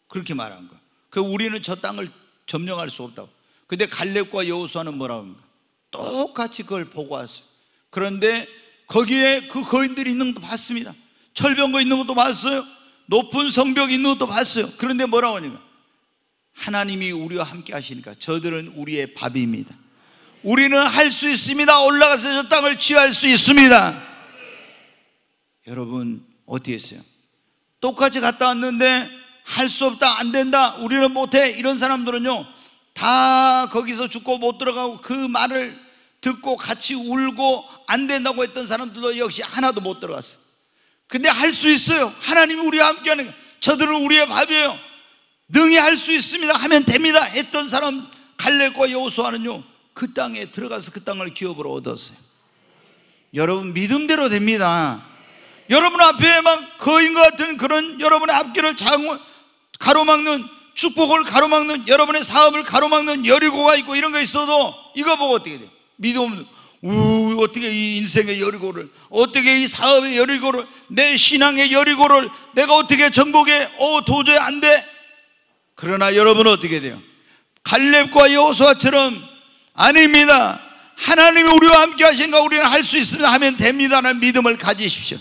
그렇게 말한 거야. 그 우리는 저 땅을 점령할 수 없다고. 근데 갈렙과 여호수아는 뭐라고 합니까? 똑같이 그걸 보고 왔어요. 그런데 거기에 그 거인들이 있는 것도 봤습니다. 철병거 있는 것도 봤어요. 높은 성벽이 있는 것도 봤어요. 그런데 뭐라고 하냐면, 하나님이 우리와 함께 하시니까 저들은 우리의 밥입니다. 우리는 할 수 있습니다. 올라가서 저 땅을 취할 수 있습니다. 여러분, 어디 했어요? 똑같이 갔다 왔는데 할 수 없다, 안 된다, 우리는 못해, 이런 사람들은요 다 거기서 죽고 못 들어가고, 그 말을 듣고 같이 울고 안 된다고 했던 사람들도 역시 하나도 못 들어갔어요. 근데 할 수 있어요. 하나님이 우리와 함께하는, 저들은 우리의 밥이에요, 능히 할 수 있습니다, 하면 됩니다 했던 사람 갈렙과 여호수아는요 그 땅에 들어가서 그 땅을 기업으로 얻었어요. 여러분, 믿음대로 됩니다. 여러분 앞에 막 거인과 같은 그런 여러분의 앞길을 가로막는, 축복을 가로막는, 여러분의 사업을 가로막는 여리고가 있고 이런 거 있어도 이거 보고 어떻게 돼요? 믿음 없는, 어떻게 이 인생의 여리고를, 어떻게 이 사업의 여리고를, 내 신앙의 여리고를 내가 어떻게 정복해? 도저히 안 돼. 그러나 여러분은 어떻게 돼요? 갈렙과 여호수아처럼 아닙니다. 하나님이 우리와 함께 하신가, 우리는 할 수 있습니다 하면 됩니다라는 믿음을 가지십시오.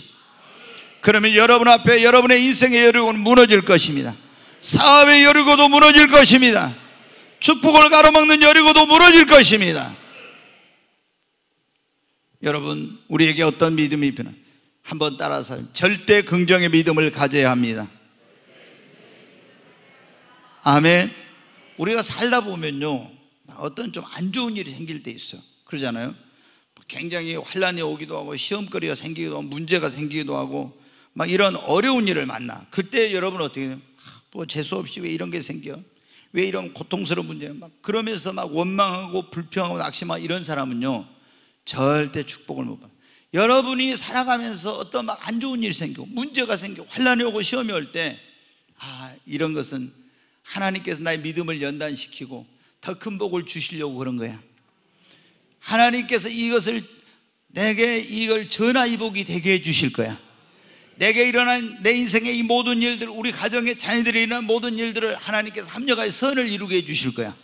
그러면 여러분 앞에 여러분의 인생의 여리고는 무너질 것입니다. 사업의 여리고도 무너질 것입니다. 축복을 가로막는 여리고도 무너질 것입니다. 여러분, 우리에게 어떤 믿음이 필요한, 한번 따라서 절대 긍정의 믿음을 가져야 합니다. 아멘. 우리가 살다 보면요 어떤 좀 안 좋은 일이 생길 때 있어요. 그러잖아요. 굉장히 환란이 오기도 하고, 시험거리가 생기기도 하고, 문제가 생기기도 하고, 막 이런 어려운 일을 만나. 그때 여러분 어떻게 해요? 뭐 재수 없이 왜 이런 게 생겨? 왜 이런 고통스러운 문제야? 막 그러면서 막 원망하고 불평하고 낙심하고 이런 사람은요 절대 축복을 못 받아요. 여러분이 살아가면서 어떤 막 안 좋은 일이 생기고 문제가 생기고 환난이 오고 시험이 올 때 이런 것은 하나님께서 나의 믿음을 연단시키고 더 큰 복을 주시려고 그런 거야. 하나님께서 내게 이걸 전화위복이 되게 해 주실 거야. 내게 일어난 내 인생의 이 모든 일들, 우리 가정의 자녀들이 일어난 모든 일들을 하나님께서 합력하여 선을 이루게 해 주실 거야.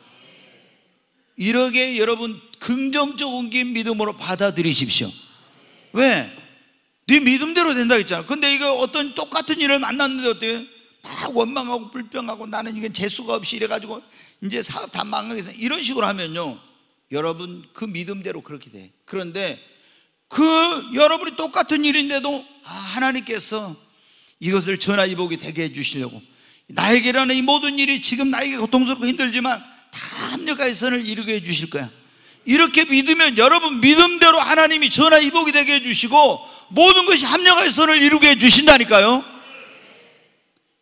이렇게 여러분 긍정적 옮긴 믿음으로 받아들이십시오. 왜? 네 믿음대로 된다 했잖아. 근데 이거 어떤 똑같은 일을 만났는데 어때요? 막 원망하고 불평하고 나는 이게 재수가 없이 이래가지고 이제 사업 다 망하겠어, 이런 식으로 하면요 여러분 그 믿음대로 그렇게 돼. 그런데 여러분이 똑같은 일인데도 하나님께서 이것을 전화위복이 되게 해주시려고, 나에게 일어나는 이 모든 일이 지금 나에게 고통스럽고 힘들지만 다 합력하여 선을 이루게 해주실 거야. 이렇게 믿으면 여러분 믿음대로 하나님이 전화위복이 되게 해주시고 모든 것이 합력하여 선을 이루게 해주신다니까요.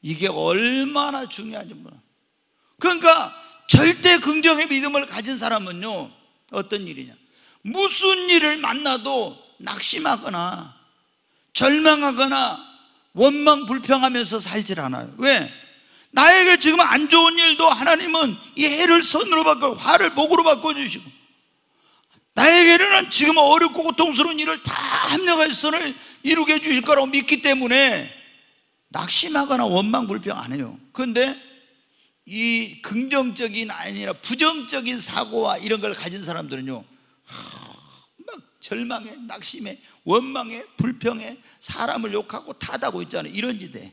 이게 얼마나 중요한지 몰라. 그러니까 절대 긍정의 믿음을 가진 사람은요 어떤 일이냐, 무슨 일을 만나도 낙심하거나 절망하거나 원망 불평하면서 살질 않아요. 왜? 나에게 지금 안 좋은 일도 하나님은 이 해를 선으로 바꿔 화를 복으로 바꿔주시고, 나에게는 지금 어렵고 고통스러운 일을 다 합력하여 선을 이루게 해주실 거라고 믿기 때문에 낙심하거나 원망 불평 안 해요. 그런데 이 긍정적인 아니라 부정적인 사고와 이런 걸 가진 사람들은요 막 절망해, 낙심해, 원망해, 불평해, 사람을 욕하고 탓하고 있잖아요. 이런 짓에.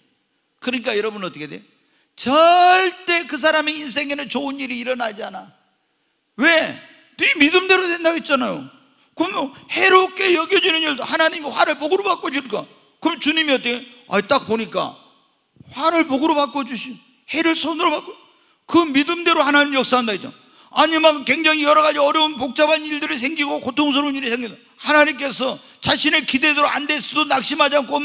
그러니까 여러분 어떻게 돼요? 절대 그 사람의 인생에는 좋은 일이 일어나지 않아. 왜? 네 믿음대로 된다고 했잖아요. 그러면 해롭게 여겨지는 일도 하나님이 화를 복으로 바꿔줄까? 그럼 주님이 어때요? 딱 보니까 화를 복으로 바꿔주시, 해를 선으로 바꿔, 그 믿음대로 하나님 역사한다 했죠. 아니면 굉장히 여러 가지 어려운 복잡한 일들이 생기고 고통스러운 일이 생겨서 하나님께서 자신의 기대대로 안 됐어도 낙심하지 않고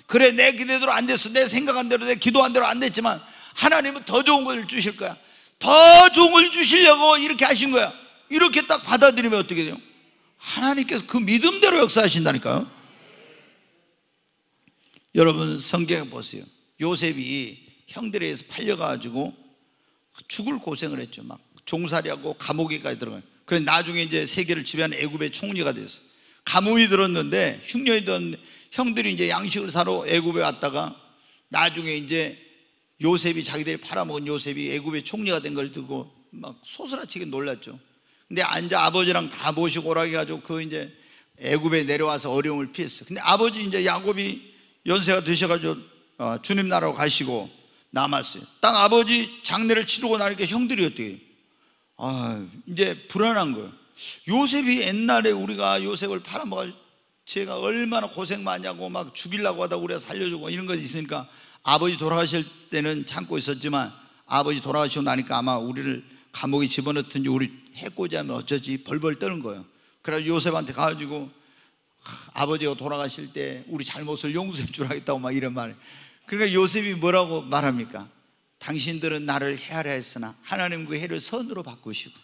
그래 내 기대대로 안 됐어, 내 생각한 대로 내 기도한 대로 안 됐지만 하나님은 더 좋은 걸 주실 거야, 더 좋은 걸 주시려고 이렇게 하신 거야. 이렇게 딱 받아들이면 어떻게 돼요? 하나님께서 그 믿음대로 역사하신다니까요. 여러분 성경에 보세요. 요셉이 형들에 의해서 팔려가지고 죽을 고생을 했죠. 막 종살이하고 감옥에까지 들어가요. 그래서 나중에 이제 세계를 지배하는 애굽의 총리가 됐어요. 가뭄이 들었는데 흉년이 들었는데 형들이 이제 양식을 사러 애굽에 왔다가 나중에 이제 요셉이 자기들이 팔아먹은 요셉이 애굽의 총리가 된 걸 듣고 막 소스라치게 놀랐죠. 근데 이제 아버지랑 다 모시고 오라 해가지고 그 이제 애굽에 내려와서 어려움을 피했어요. 근데 아버지 이제 야곱이 연세가 드셔가지고 주님 나라로 가시고 남았어요. 딱 아버지 장례를 치르고 나니까 형들이 어떻게 이제 불안한 거예요. 요셉이 옛날에 우리가 요셉을 팔아먹어 제가 얼마나 고생 많이 하고 막 죽이려고 하다 우리가 살려주고 이런 것이 있으니까 아버지 돌아가실 때는 참고 있었지만 아버지 돌아가시고 나니까 아마 우리를 감옥에 집어넣든지 우리 해코지하면 어쩌지 벌벌 떠는 거예요. 그래서 요셉한테 가가지고 아버지가 돌아가실 때 우리 잘못을 용서해 주라겠다고 막 이런 말. 그러니까 요셉이 뭐라고 말합니까? 당신들은 나를 해하려 했으나 하나님 그 해를 선으로 바꾸시고.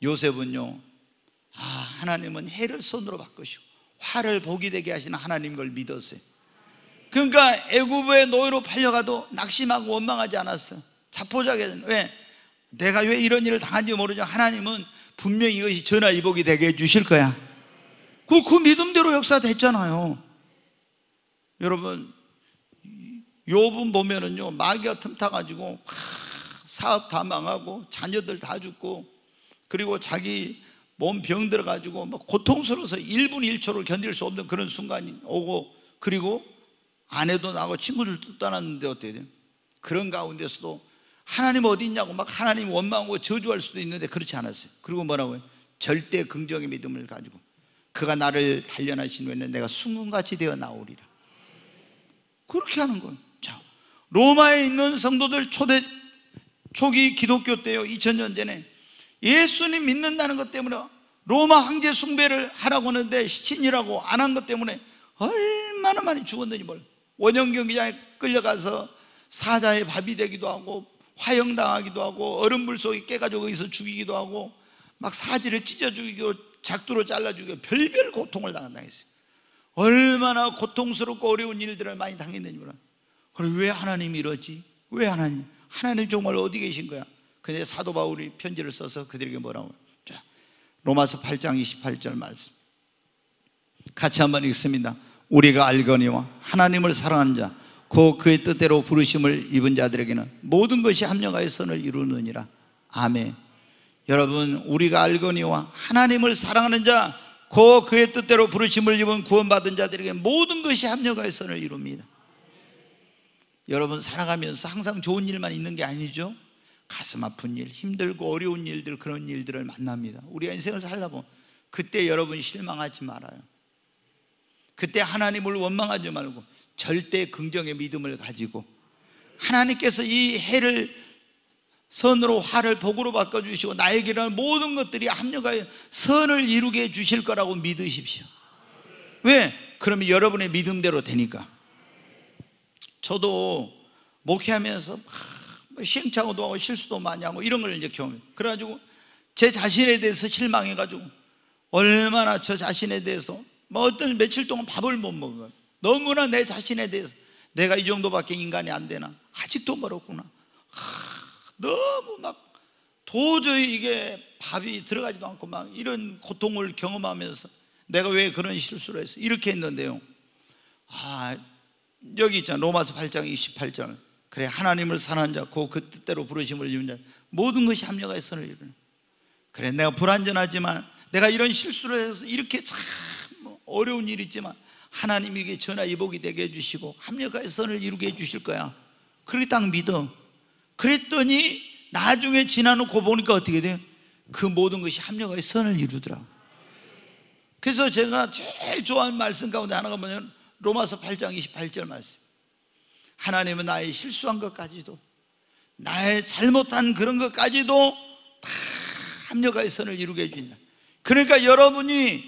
요셉은요 하나님은 해를 선으로 바꾸시고 화를 복이 되게 하시는 하나님 걸 믿었어요. 그러니까 애굽의 노예로 팔려가도 낙심하고 원망하지 않았어요. 자포자기하잖아요. 왜? 내가 왜 이런 일을 당한지 모르죠. 하나님은 분명히 이것이 전화위복이 되게 해주실 거야. 그 믿음대로 역사됐잖아요. 여러분 욥은 보면은요 마귀가 틈타가지고 사업 다 망하고 자녀들 다 죽고 그리고 자기 몸 병 들어가지고 뭐 고통스러워서 1분 1초를 견딜 수 없는 그런 순간이 오고 그리고 아내도 나고 친구들도 떠났는데 어때야 돼요? 그런 가운데서도 하나님 어디 있냐고 막 하나님 원망하고 저주할 수도 있는데 그렇지 않았어요. 그리고 뭐라고요? 절대 긍정의 믿음을 가지고 그가 나를 단련하신 후에는 내가 순금같이 되어 나오리라. 그렇게 하는 거예요. 자, 로마에 있는 성도들 초기 기독교 때요 2000년 전에 예수님 믿는다는 것 때문에 로마 황제 숭배를 하라고 하는데 신이라고 안 한 것 때문에 얼마나 많이 죽었는지 몰라요. 원형 경기장에 끌려가서 사자의 밥이 되기도 하고 화형당하기도 하고 얼음물 속에 깨가지고 거기서 죽이기도 하고 막 사지를 찢어 죽이고 작두로 잘라 죽이고 별별 고통을 당했어요. 얼마나 고통스럽고 어려운 일들을 많이 당했는지 몰라. 그럼 왜 하나님이 이러지? 왜 하나님 정말 어디 계신 거야? 근데 사도 바울이 편지를 써서 그들에게 뭐라고? 자, 로마서 8장 28절 말씀 같이 한번 읽습니다. 우리가 알거니와 하나님을 사랑하는 자 곧 그의 뜻대로 부르심을 입은 자들에게는 모든 것이 합력하여 선을 이루느니라. 아멘. 여러분, 우리가 알거니와 하나님을 사랑하는 자 곧 그의 뜻대로 부르심을 입은 구원받은 자들에게 모든 것이 합력하여 선을 이룹니다. 여러분, 살아가면서 항상 좋은 일만 있는 게 아니죠. 가슴 아픈 일, 힘들고 어려운 일들, 그런 일들을 만납니다. 우리가 인생을 살다 보면 그때 여러분 실망하지 말아요. 그때 하나님을 원망하지 말고 절대 긍정의 믿음을 가지고 하나님께서 이 해를 선으로 화를 복으로 바꿔주시고 나에게 일어나는 모든 것들이 합력하여 선을 이루게 해주실 거라고 믿으십시오. 왜? 그러면 여러분의 믿음대로 되니까. 저도 목회하면서 시행착오도 하고 실수도 많이 하고 이런 걸 이제 경험해요. 그래가지고 제 자신에 대해서 실망해가지고 얼마나 저 자신에 대해서 뭐 어떤 며칠 동안 밥을 못 먹어요. 너무나 내 자신에 대해서 내가 이 정도밖에 인간이 안 되나? 아직도 멀었구나. 너무 막 도저히 이게 밥이 들어가지도 않고 막 이런 고통을 경험하면서 내가 왜 그런 실수를 했어? 이렇게 했는데요. 여기 있잖아. 로마서 8장 28절. 그래, 하나님을 사랑하는 자 곧 그 뜻대로 부르심을 입은 자 모든 것이 합력하여 선을 이루는. 그래, 내가 불완전하지만 내가 이런 실수를 해서 이렇게 참 어려운 일이 있지만 하나님에게 전화위복이 되게 해주시고 합력하여 선을 이루게 해주실 거야. 그렇게 딱 믿어. 그랬더니 나중에 지나놓고 보니까 어떻게 돼요? 그 모든 것이 합력하여 선을 이루더라고. 그래서 제가 제일 좋아하는 말씀 가운데 하나가 뭐냐면 로마서 8장 28절 말씀. 하나님은 나의 실수한 것까지도 나의 잘못한 그런 것까지도 다 합력하여 선을 이루게 해준다. 그러니까 여러분의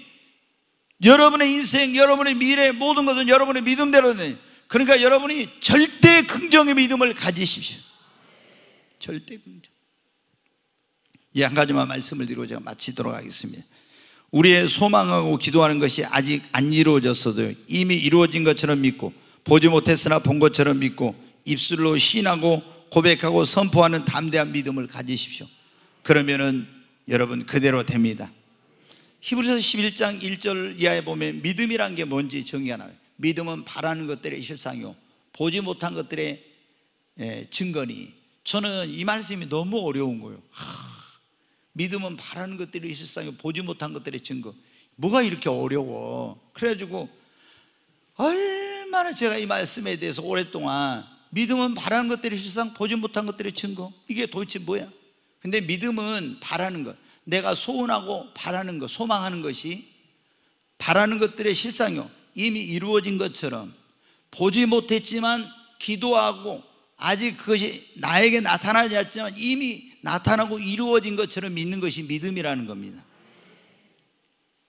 인생, 여러분의 미래 모든 것은 여러분의 믿음대로 돼. 그러니까 여러분이 절대 긍정의 믿음을 가지십시오. 절대 긍정. 한 가지만 말씀을 드리고 제가 마치도록 하겠습니다. 우리의 소망하고 기도하는 것이 아직 안 이루어졌어도 이미 이루어진 것처럼 믿고 보지 못했으나 본 것처럼 믿고 입술로 시인하고 고백하고 선포하는 담대한 믿음을 가지십시오. 그러면은 여러분 그대로 됩니다. 히브리서 11장 1절 이하에 보면 믿음이란 게 뭔지 정의가 나와요. 믿음은 바라는 것들의 실상이요 보지 못한 것들의 증거니. 저는 이 말씀이 너무 어려운 거예요. 믿음은 바라는 것들의 실상이요 보지 못한 것들의 증거. 뭐가 이렇게 어려워? 그래가지고 얼마나 제가 이 말씀에 대해서 오랫동안 믿음은 바라는 것들의 실상 보지 못한 것들의 증거, 이게 도대체 뭐야? 근데 믿음은 바라는 것, 내가 소원하고 바라는 것, 소망하는 것이 바라는 것들의 실상이요 이미 이루어진 것처럼 보지 못했지만 기도하고 아직 그것이 나에게 나타나지 않지만 이미 나타나고 이루어진 것처럼 믿는 것이 믿음이라는 겁니다.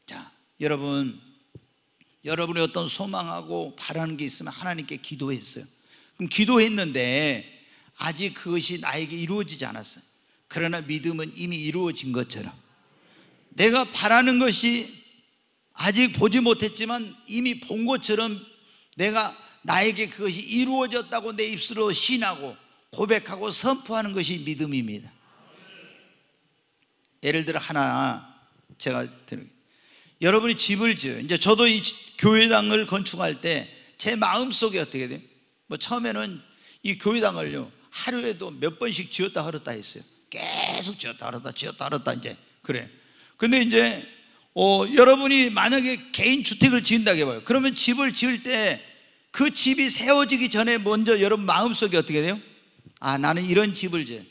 자, 여러분의 어떤 소망하고 바라는 게 있으면 하나님께 기도했어요. 그럼 기도했는데 아직 그것이 나에게 이루어지지 않았어요. 그러나 믿음은 이미 이루어진 것처럼 내가 바라는 것이 아직 보지 못했지만 이미 본 것처럼 나에게 그것이 이루어졌다고 내 입술로 시인하고 고백하고 선포하는 것이 믿음입니다. 예를 들어 하나 제가 드릴게요. 여러분이 집을 지어요. 이제 저도 이 교회당을 건축할 때 제 마음속에 어떻게 돼요? 처음에는 이 교회당을요 하루에도 몇 번씩 지었다 헐었다 했어요. 계속 지었다 헐었다 이제 그래. 근데 이제 여러분이 만약에 개인 주택을 지은다고 해봐요. 그러면 집을 지을 때 그 집이 세워지기 전에 먼저 여러분 마음속에 어떻게 돼요? 나는 이런 집을 지어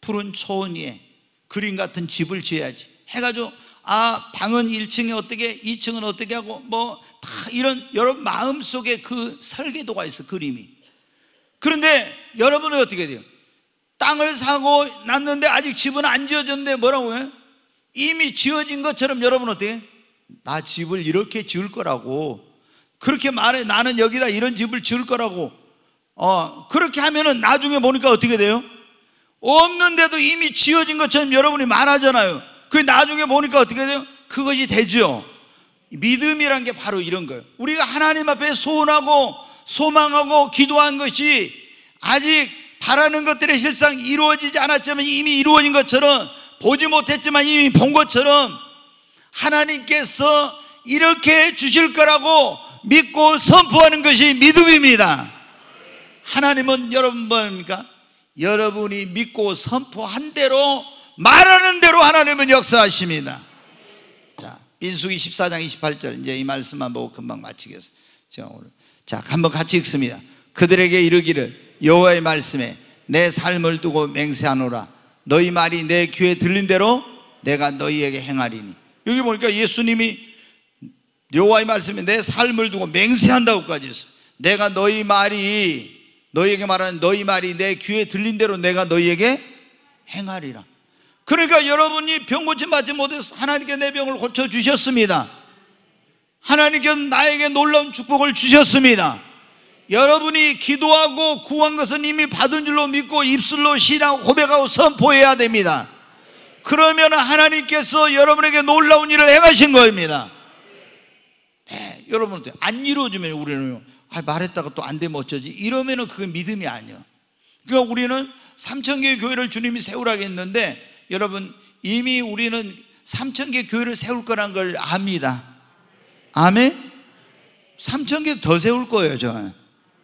푸른 초원 위에 그림 같은 집을 지어야지 해가지고 방은 1층에 어떻게 2층은 어떻게 하고 다 이런 여러분 마음속에 그 설계도가 있어, 그림이. 그런데 여러분은 어떻게 돼요? 땅을 사고 났는데 아직 집은 안 지어졌는데 뭐라고 해요? 이미 지어진 것처럼 여러분 어떻게 해요? 나 집을 이렇게 지을 거라고 그렇게 말해. 나는 여기다 이런 집을 지을 거라고 그렇게 하면은 나중에 보니까 어떻게 돼요? 없는데도 이미 지어진 것처럼 여러분이 말하잖아요. 그 나중에 보니까 어떻게 돼요? 그것이 되죠. 믿음이란 게 바로 이런 거예요. 우리가 하나님 앞에 소원하고 소망하고 기도한 것이 아직 바라는 것들의 실상 이루어지지 않았지만 이미 이루어진 것처럼, 보지 못했지만 이미 본 것처럼 하나님께서 이렇게 주실 거라고 믿고 선포하는 것이 믿음입니다. 하나님은 여러분 뭐입니까? 여러분이 믿고 선포한 대로, 말하는 대로 하나님은 역사하십니다. 자, 민수기 14장 28절, 이제 이 말씀만 보고 금방 마치겠습니다. 자, 한번 같이 읽습니다. 그들에게 이르기를 여호와의 말씀에 내 삶을 두고 맹세하노라. 너희 말이 내 귀에 들린 대로 내가 너희에게 행하리니. 여기 보니까 예수님이 여호와의 말씀에 내 삶을 두고 맹세한다고까지 했어요. 내가 너희 말이, 너희에게 말하는 너희 말이 내 귀에 들린 대로 내가 너희에게 행하리라. 그러니까 여러분이 병 고침 받지 못해서 하나님께 내 병을 고쳐주셨습니다. 하나님께서 나에게 놀라운 축복을 주셨습니다. 여러분이 기도하고 구한 것은 이미 받은 줄로 믿고 입술로 신하고 고백하고 선포해야 됩니다. 그러면 하나님께서 여러분에게 놀라운 일을 행하신 겁니다. 네, 여러분한테 안 이루어지면 우리는 말했다가 또 안 되면 어쩌지? 이러면은 그게 믿음이 아니에요. 그러니까 우리는 3,000개의 교회를 주님이 세우라고 했는데, 여러분 이미 우리는 3,000개 교회를 세울 거란 걸 압니다. 아멘? 3,000개 더 세울 거예요, 저.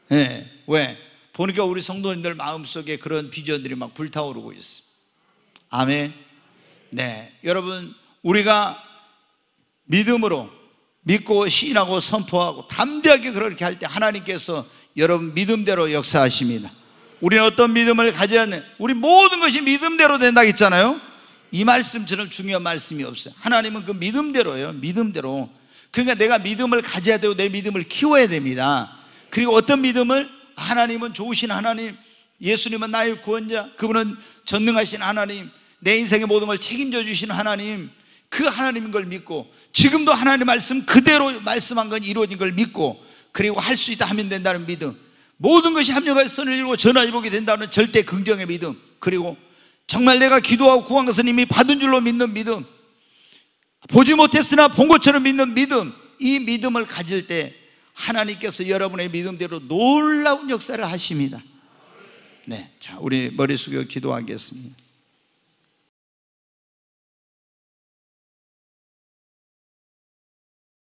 네. 왜? 보니까 우리 성도님들 마음속에 그런 비전들이 막 불타오르고 있어요. 아멘. 네, 여러분 우리가 믿음으로 믿고 시인하고 선포하고 담대하게 그렇게 할 때 하나님께서 여러분 믿음대로 역사하십니다. 우리는 어떤 믿음을 가져야 하냐? 우리 모든 것이 믿음대로 된다고 했잖아요. 이 말씀처럼 중요한 말씀이 없어요. 하나님은 그 믿음대로예요. 믿음대로. 그러니까 내가 믿음을 가져야 되고 내 믿음을 키워야 됩니다. 그리고 어떤 믿음을? 하나님은 좋으신 하나님, 예수님은 나의 구원자, 그분은 전능하신 하나님, 내 인생의 모든 걸 책임져 주시는 하나님, 그 하나님인 걸 믿고, 지금도 하나님 말씀 그대로 말씀한 건 이루어진 걸 믿고, 그리고 할 수 있다 하면 된다는 믿음, 모든 것이 합력하여 선을 이루고 전화 이루게 된다는 절대 긍정의 믿음, 그리고 정말 내가 기도하고 구한 것은 이미 받은 줄로 믿는 믿음, 보지 못했으나 본 것처럼 믿는 믿음, 이 믿음을 가질 때 하나님께서 여러분의 믿음대로 놀라운 역사를 하십니다. 네, 자, 우리 머리 숙여 기도하겠습니다.